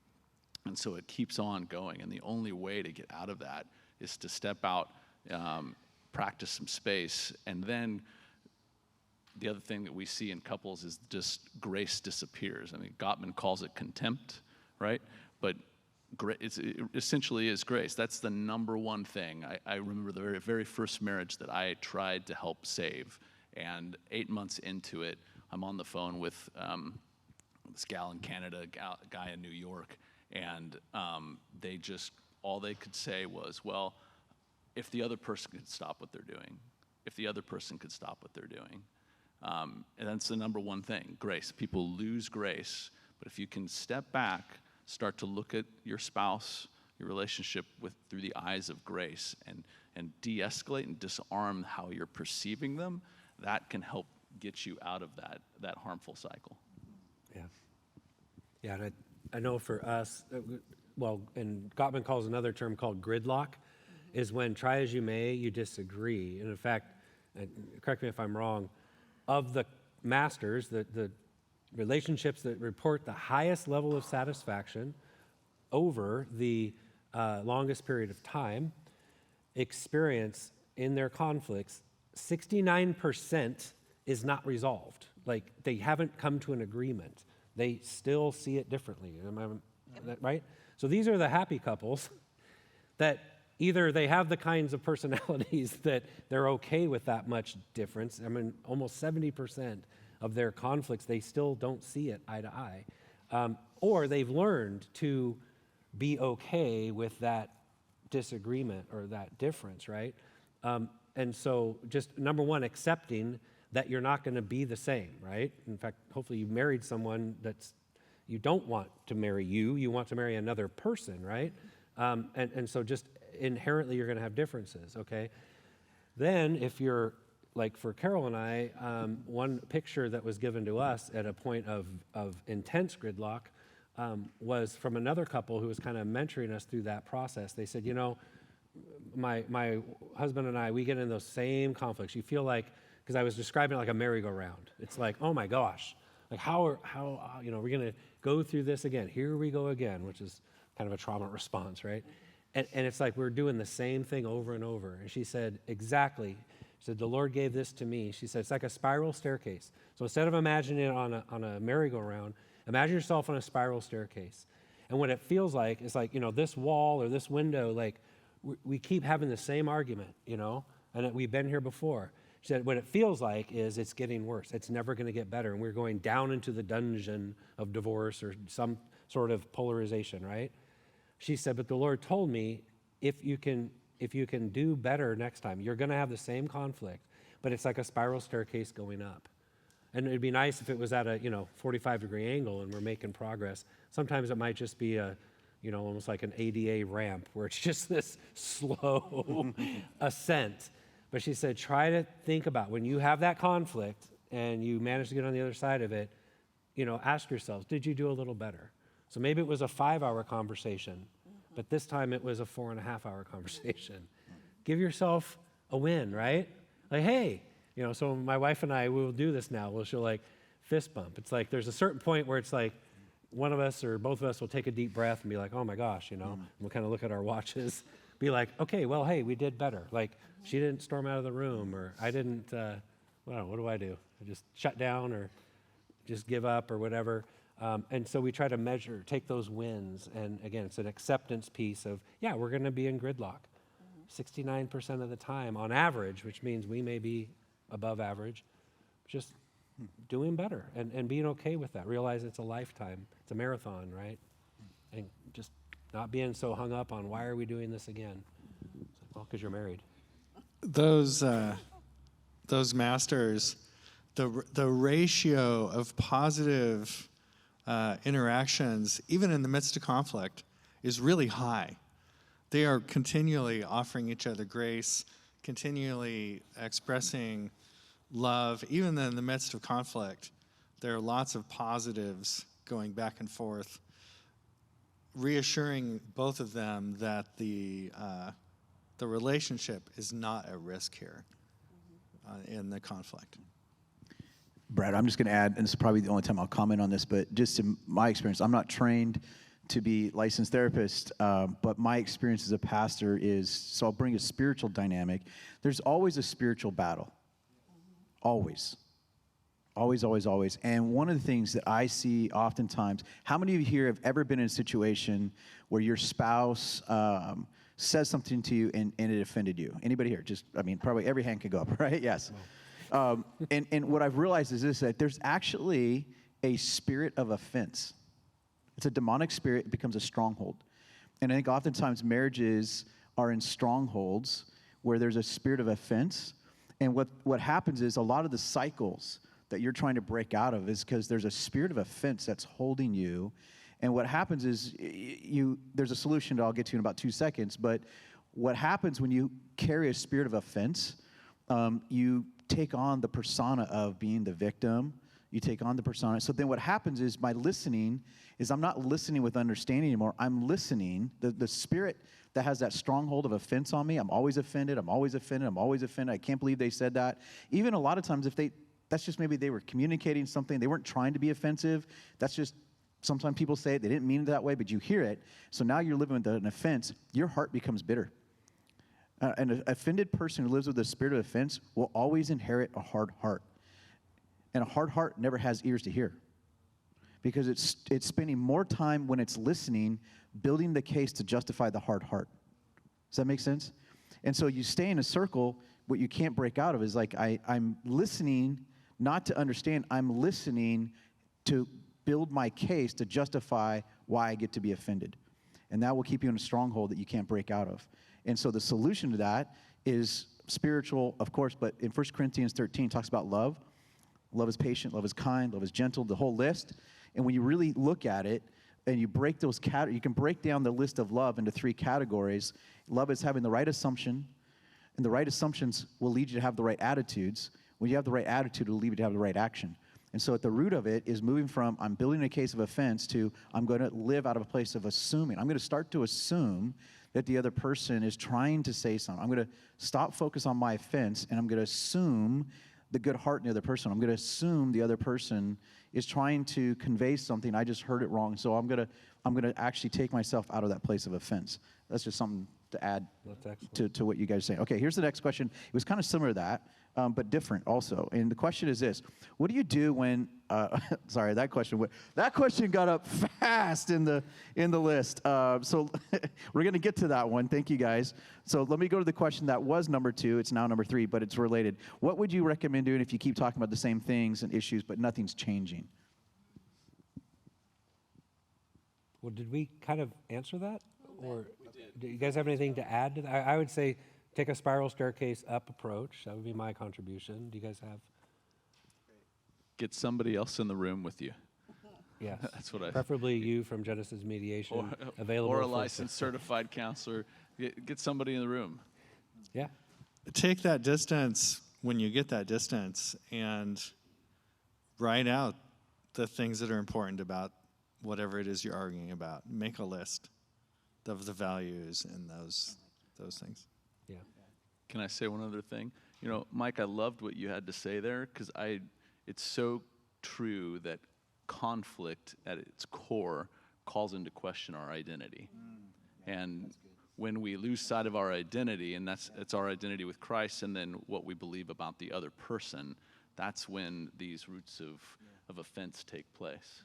And so it keeps on going, and the only way to get out of that is to step out, practice some space, and then the other thing that we see in couples is just grace disappears. I mean, Gottman calls it contempt, right? But it essentially is grace. That's the number one thing. I remember the very, very first marriage that I tried to help save, and 8 months into it, I'm on the phone with this gal in Canada, a guy in New York, and they just, all they could say was, well, if the other person could stop what they're doing, if the other person could stop what they're doing. And that's the number one thing, grace. People lose grace, but if you can step back, start to look at your spouse, your relationship through the eyes of grace, and de-escalate and disarm how you're perceiving them, that can help get you out of that harmful cycle. Yeah, and I know for us, and Gottman calls another term called gridlock, is when try as you may, you disagree. And in fact, and correct me if I'm wrong, of the masters, the relationships that report the highest level of satisfaction over the longest period of time experience in their conflicts, 69% is not resolved. Like, they haven't come to an agreement. They still see it differently. Right? So these are the happy couples that either they have the kinds of personalities that they're okay with that much difference. I mean, almost 70% of their conflicts, they still don't see it eye to eye. Or they've learned to be okay with that disagreement or that difference, right? And so just number one, accepting that you're not going to be the same, right? In fact, hopefully you married someone you don't want to marry you want to marry another person, right? And so just inherently you're going to have differences, okay? Then if you're, like for Carol and I, one picture that was given to us at a point of intense gridlock was from another couple who was kind of mentoring us through that process. They said, you know, my husband and I, we get in those same conflicts. You feel like, because I was describing it like a merry-go-round. It's like, oh my gosh, like how you know, we're going to go through this again. Here we go again, which is kind of a trauma response, right? And it's like we're doing the same thing over and over. And she said, exactly. She said, the Lord gave this to me. She said, it's like a spiral staircase. So instead of imagining it on a merry-go-round, imagine yourself on a spiral staircase. And what it feels like is like, you know, this wall or this window, like we keep having the same argument, you know, and we've been here before. She said, what it feels like is it's getting worse. It's never going to get better. And we're going down into the dungeon of divorce or some sort of polarization, right? She said, but the Lord told me, if you can do better next time, you're going to have the same conflict, but it's like a spiral staircase going up. And it'd be nice if it was at a 45-degree angle and we're making progress. Sometimes it might just be a almost like an ADA ramp where it's just this slow ascent. But she said, try to think about when you have that conflict and you manage to get on the other side of it, ask yourselves, did you do a little better? So maybe it was a 5-hour conversation, but this time it was a 4.5-hour conversation. Give yourself a win, right? Like, hey, so my wife and I, we will do this now. She'll like fist bump. It's like there's a certain point where it's like one of us or both of us will take a deep breath and be like, oh my gosh, and we'll kind of look at our watches, be like, okay, well, hey, we did better. Like, she didn't storm out of the room, or I didn't, what do I do? I just shut down or just give up or whatever. And so we try to measure, take those wins. And again, it's an acceptance piece of, yeah, we're going to be in gridlock 69% of the time on average, which means we may be above average, just doing better and being okay with that. Realize it's a lifetime. It's a marathon, right? And just not being so hung up on why are we doing this again? It's like, well, because you're married. Those masters, the ratio of positive interactions, even in the midst of conflict, is really high. They are continually offering each other grace, continually expressing love. Even in the midst of conflict, there are lots of positives going back and forth, reassuring both of them that the relationship is not at risk here in the conflict. Brad, I'm just going to add, and this is probably the only time I'll comment on this, but just in my experience, I'm not trained to be licensed therapist, but my experience as a pastor is, so I'll bring a spiritual dynamic. There's always a spiritual battle. Always. Always, always, always. And one of the things that I see oftentimes, how many of you here have ever been in a situation where your spouse says something to you and it offended you? Anybody here? Probably every hand could go up, right? Yes. And what I've realized is this, that there's actually a spirit of offense. It's a demonic spirit. It becomes a stronghold. And I think oftentimes marriages are in strongholds where there's a spirit of offense. And what happens is a lot of the cycles that you're trying to break out of is because there's a spirit of offense that's holding you. And what happens is there's a solution that I'll get to in about 2 seconds. But what happens when you carry a spirit of offense, you take on the persona of being the victim. You take on the persona. So then what happens is my listening is I'm not listening with understanding anymore. I'm listening. The spirit that has that stronghold of offense on me, I'm always offended. I'm always offended. I'm always offended. I can't believe they said that. Even a lot of times that's just maybe they were communicating something. They weren't trying to be offensive. That's just, sometimes people say it. They didn't mean it that way, but you hear it. So now you're living with an offense. Your heart becomes bitter. An offended person who lives with the spirit of offense will always inherit a hard heart. And a hard heart never has ears to hear, because it's spending more time when it's listening, building the case to justify the hard heart. Does that make sense? And so you stay in a circle. What you can't break out of is like, I'm listening not to understand. I'm listening to build my case to justify why I get to be offended. And that will keep you in a stronghold that you can't break out of. And so the solution to that is spiritual, of course, but in 1 Corinthians 13 it talks about love. Love is patient, love is kind, love is gentle, the whole list. And when you really look at it and you break those you can break down the list of love into 3 categories. Love is having the right assumption, and the right assumptions will lead you to have the right attitudes. When you have the right attitude, it will lead you to have the right action. And so at the root of it is moving from I'm building a case of offense to I'm going to live out of a place of assuming. I'm going to start to assume that the other person is trying to say something. I'm going to stop focus on my offense, and I'm going to assume the good heart in the other person. I'm going to assume the other person is trying to convey something. I just heard it wrong, so I'm going to actually take myself out of that place of offense. That's just something to add to what you guys are saying. Okay, here's the next question. It was kind of similar to that, but different also. And the question is this: what do you do when? Sorry, that question got up fast in the list. So we're going to get to that one. Thank you, guys. So let me go to the question that was number 2. It's now number 3, but it's related. What would you recommend doing if you keep talking about the same things and issues, but nothing's changing? Well, did we kind of answer that? Or do you guys have anything to add to that? I would say take a spiral staircase up approach. That would be my contribution. Do you guys have? Get somebody else in the room with you. Yes. That's what I. Preferably you from Genesis Mediation, available. Or a for- licensed certified counselor. Get somebody in the room. Yeah. Take that distance when you get that distance and write out the things that are important about whatever it is you're arguing about. Make a list of the values and those things. Yeah. Can I say one other thing? You know, Mike, I loved what you had to say there because it's so true that conflict at its core calls into question our identity. And when we lose sight of our identity, and it's our identity with Christ, and then what we believe about the other person, that's when these roots of offense take place.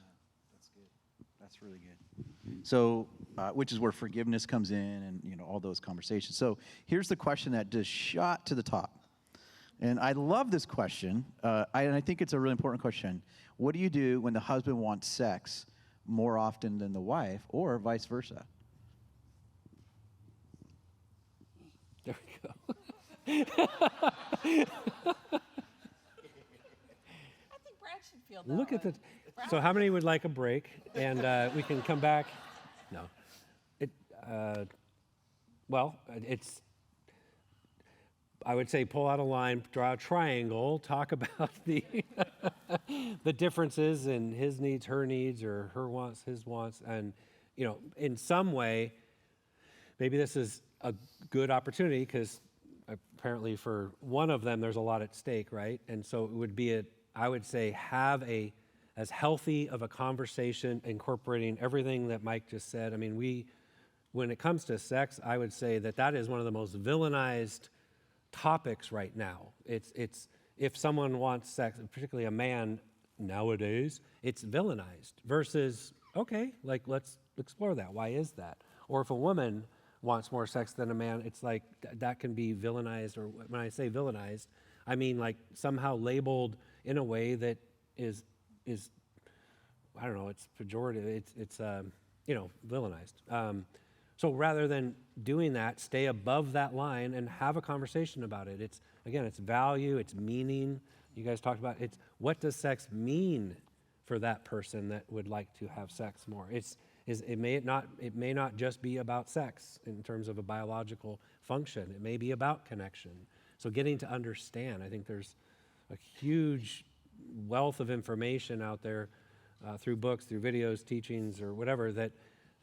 That's good. That's really good. So, which is where forgiveness comes in, and all those conversations. So, here's the question that just shot to the top, and I love this question, and I think it's a really important question. What do you do when the husband wants sex more often than the wife, or vice versa? There we go. I think Brad should feel that Look at way. the. So how many would like a break? And we can come back. No. It's. I would say pull out a line, draw a triangle, talk about the the differences in his needs, her needs, or her wants, his wants, and in some way, maybe this is a good opportunity because apparently for one of them there's a lot at stake, right? And so it would be I would say have as healthy of a conversation incorporating everything that Mike just said. I mean, when it comes to sex, I would say that is one of the most villainized topics right now. It's if someone wants sex, particularly a man nowadays, it's villainized versus, okay, like let's explore that. Why is that? Or if a woman wants more sex than a man, it's like that can be villainized, or when I say villainized, I mean like somehow labeled in a way that is I don't know, it's pejorative, it's villainized. So rather than doing that, stay above that line and have a conversation about it. It's value, it's meaning. You guys talked about it's what does sex mean for that person that would like to have sex more. It may not just be about sex in terms of a biological function. It may be about connection. So getting to understand, I think there's a huge wealth of information out there through books, through videos, teachings, or whatever that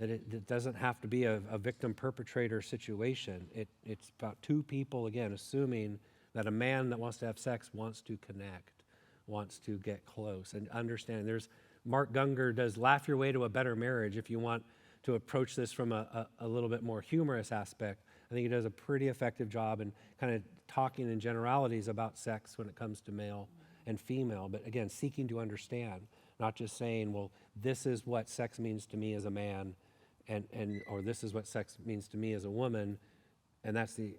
it doesn't have to be a victim-perpetrator situation. It's about two people, again, assuming that a man that wants to have sex wants to connect, wants to get close, and understand. There's Mark Gungor does Laugh Your Way to a Better Marriage. If you want to approach this from a little bit more humorous aspect, I think he does a pretty effective job in kind of talking in generalities about sex when it comes to male and female, but again, seeking to understand, not just saying, well, this is what sex means to me as a man, or this is what sex means to me as a woman, and that's the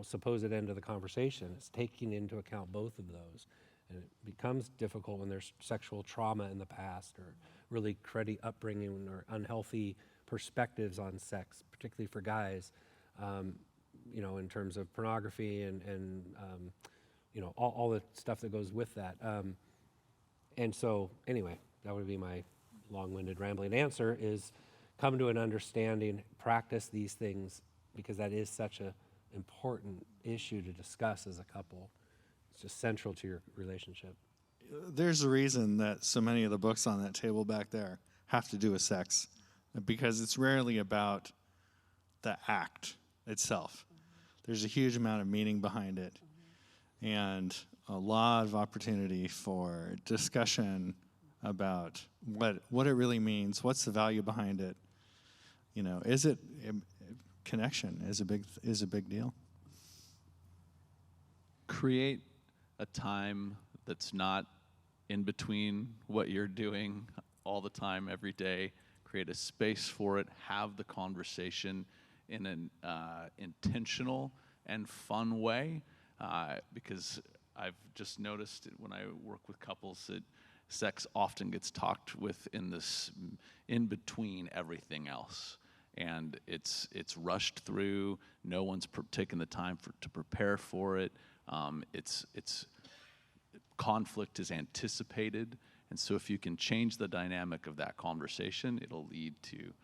supposed end of the conversation. It's taking into account both of those. And it becomes difficult when there's sexual trauma in the past or really cruddy upbringing or unhealthy perspectives on sex, particularly for guys, in terms of pornography and all the stuff that goes with that. And so anyway, that would be my long-winded rambling answer is come to an understanding, practice these things because that is such an important issue to discuss as a couple. It's just central to your relationship. There's a reason that so many of the books on that table back there have to do with sex, because it's rarely about the act itself. There's a huge amount of meaning behind it, and a lot of opportunity for discussion about what it really means, what's the value behind it. Is it connection is a big deal. Create a time that's not in between what you're doing all the time, every day. Create a space for it. Have the conversation in an intentional and fun way, because I've just noticed when I work with couples that sex often gets talked with in between everything else, and it's rushed through. No one's taken the time to prepare for it. It's conflict is anticipated, And so if you can change the dynamic of that conversation, it'll lead to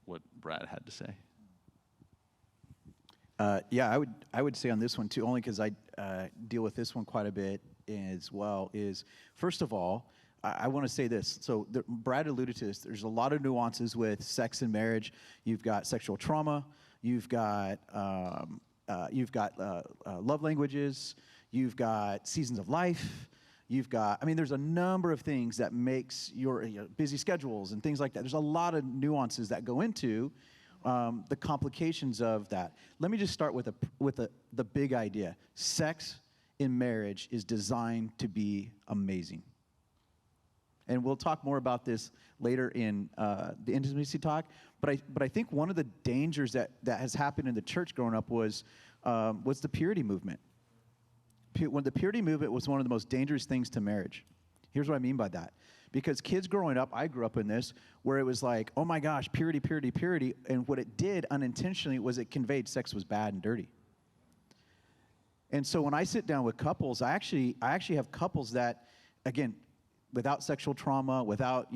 what Brad had to say. Yeah, I would say on this one too, only because I deal with this one quite a bit as well, is first of all, I want to say this. So Brad alluded to this. There's a lot of nuances with sex and marriage. You've got sexual trauma. You've got love languages. You've got seasons of life. You've got, I mean, there's a number of things that makes your busy schedules and things like that. There's a lot of nuances that go into the complications of that. Let me just start with the big idea. Sex in marriage is designed to be amazing. And we'll talk more about this later in the intimacy talk. But I think one of the dangers that has happened in the church growing up was the purity movement. When the purity movement was one of the most dangerous things to marriage. Here's what I mean by that. Because kids growing up, I grew up in this, where it was like, oh my gosh, purity, purity, purity. And what it did unintentionally was it conveyed sex was bad and dirty. And so when I sit down with couples, I actually have couples that, again, without sexual trauma, without,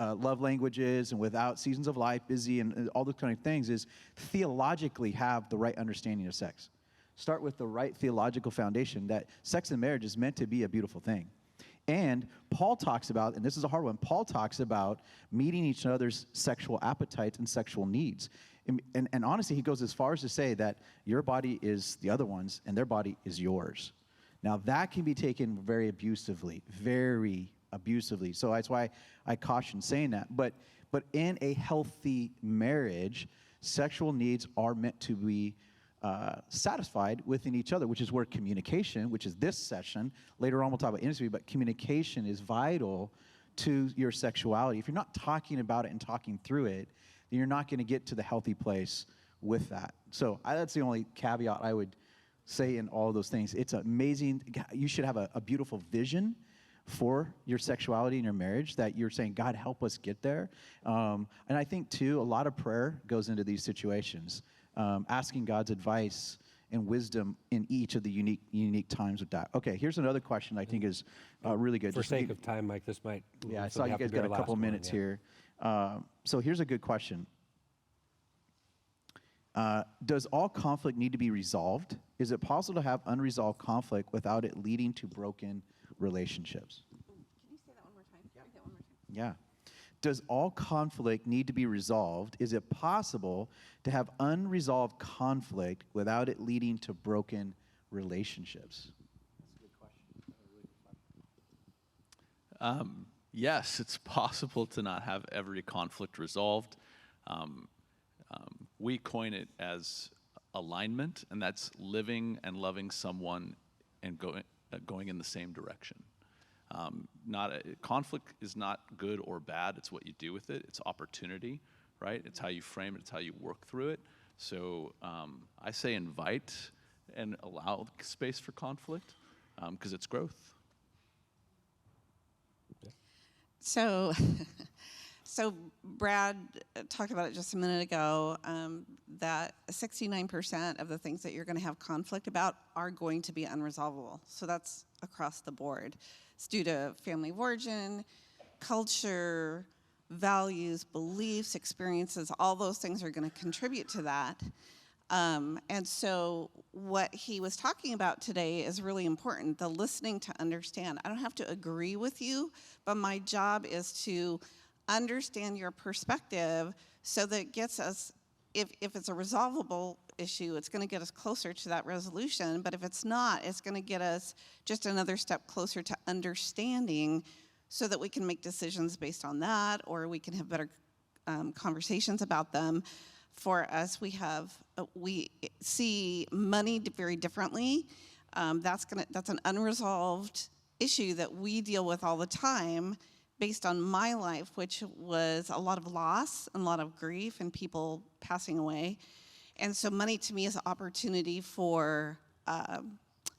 love languages, and without seasons of life, busy, and all those kind of things, is theologically have the right understanding of sex. Start with the right theological foundation that sex and marriage is meant to be a beautiful thing. And Paul talks about, and this is a hard one, Paul talks about meeting each other's sexual appetites and sexual needs. And honestly, he goes as far as to say that your body is the other one's, and their body is yours. Now, that can be taken very abusively, very abusively. So that's why I caution saying that. But in a healthy marriage, sexual needs are meant to be satisfied within each other, which is where communication, which is this session, later on we'll talk about intimacy, but communication is vital to your sexuality. If you're not talking about it and talking through it, then you're not going to get to the healthy place with that. So that's the only caveat I would say in all of those things. It's amazing. You should have a beautiful vision for your sexuality in your marriage, that you're saying, God, help us get there. And I think, too, a lot of prayer goes into these situations. Asking God's advice and wisdom in each of the unique times with that. Okay, here's another question I think is really good. For sake of time, Mike, this might. Yeah, I saw you guys got a couple minutes here. So here's a good question. Does all conflict need to be resolved? Is it possible to have unresolved conflict without it leading to broken relationships? Can you say that one more time? Read that one more time. Yeah. Does all conflict need to be resolved? Is it possible to have unresolved conflict without it leading to broken relationships? That's a good question. Yes, it's possible to not have every conflict resolved. We coin it as alignment, and that's living and loving someone and going in the same direction. Conflict is not good or bad. It's what you do with it. It's opportunity, right? It's how you frame it. It's how you work through it. So I say invite and allow space for conflict because it's growth. So Brad talked about it just a minute ago, that 69% of the things that you're going to have conflict about are going to be unresolvable. So that's across the board. It's due to family of origin, culture, values, beliefs, experiences. All those things are going to contribute to that. And so what he was talking about today is really important, the listening to understand. I don't have to agree with you, but my job is to understand your perspective so that it gets us, if it's a resolvable issue, it's going to get us closer to that resolution. But if it's not, it's going to get us just another step closer to understanding so that we can make decisions based on that, or we can have better conversations about them. For us, we see money very differently. That's an unresolved issue that we deal with all the time based on my life, which was a lot of loss and a lot of grief and people passing away. And so money to me is an opportunity for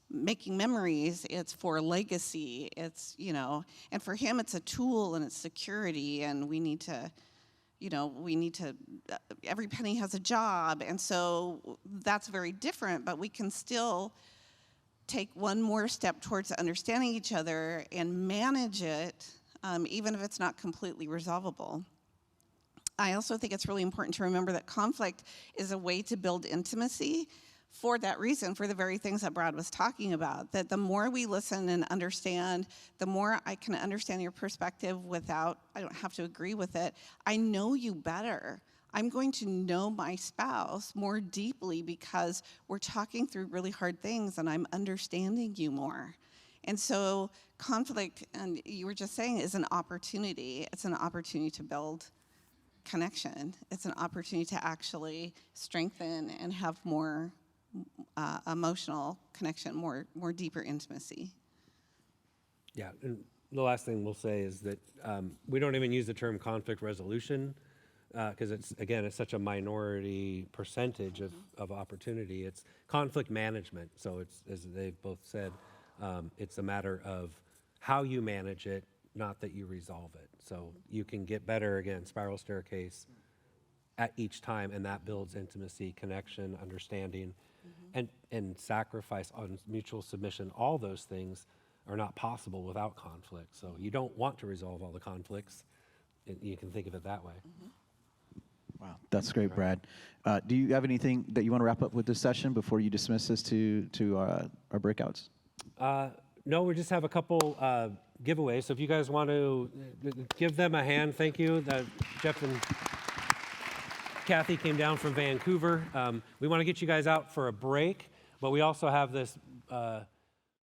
making memories. It's for legacy. It's, and for him, it's a tool and it's security, and we need to, every penny has a job. And so that's very different, but we can still take one more step towards understanding each other and manage it, even if it's not completely resolvable. I also think it's really important to remember that conflict is a way to build intimacy for that reason, for the very things that Brad was talking about, that the more we listen and understand, the more I can understand your perspective without, I don't have to agree with it. I know you better. I'm going to know my spouse more deeply because we're talking through really hard things and I'm understanding you more. And so conflict, and you were just saying, is an opportunity. It's an opportunity to build connection. It's an opportunity to actually strengthen and have more emotional connection, more deeper intimacy. Yeah, and the last thing we'll say is that we don't even use the term conflict resolution because it's such a minority percentage of opportunity. It's conflict management. So it's, as they've both said, it's a matter of how you manage it, not that you resolve it. So you can get better, again, spiral staircase at each time, and that builds intimacy, connection, understanding, and sacrifice on mutual submission. All those things are not possible without conflict. So you don't want to resolve all the conflicts. You can think of it that way. Wow, that's great, Brad. Do you have anything that you want to wrap up with this session before you dismiss us to our breakouts? No, we just have a couple giveaways. So if you guys want to give them a hand, thank you. Jeff and Kathy came down from Vancouver. We want to get you guys out for a break, but we also have this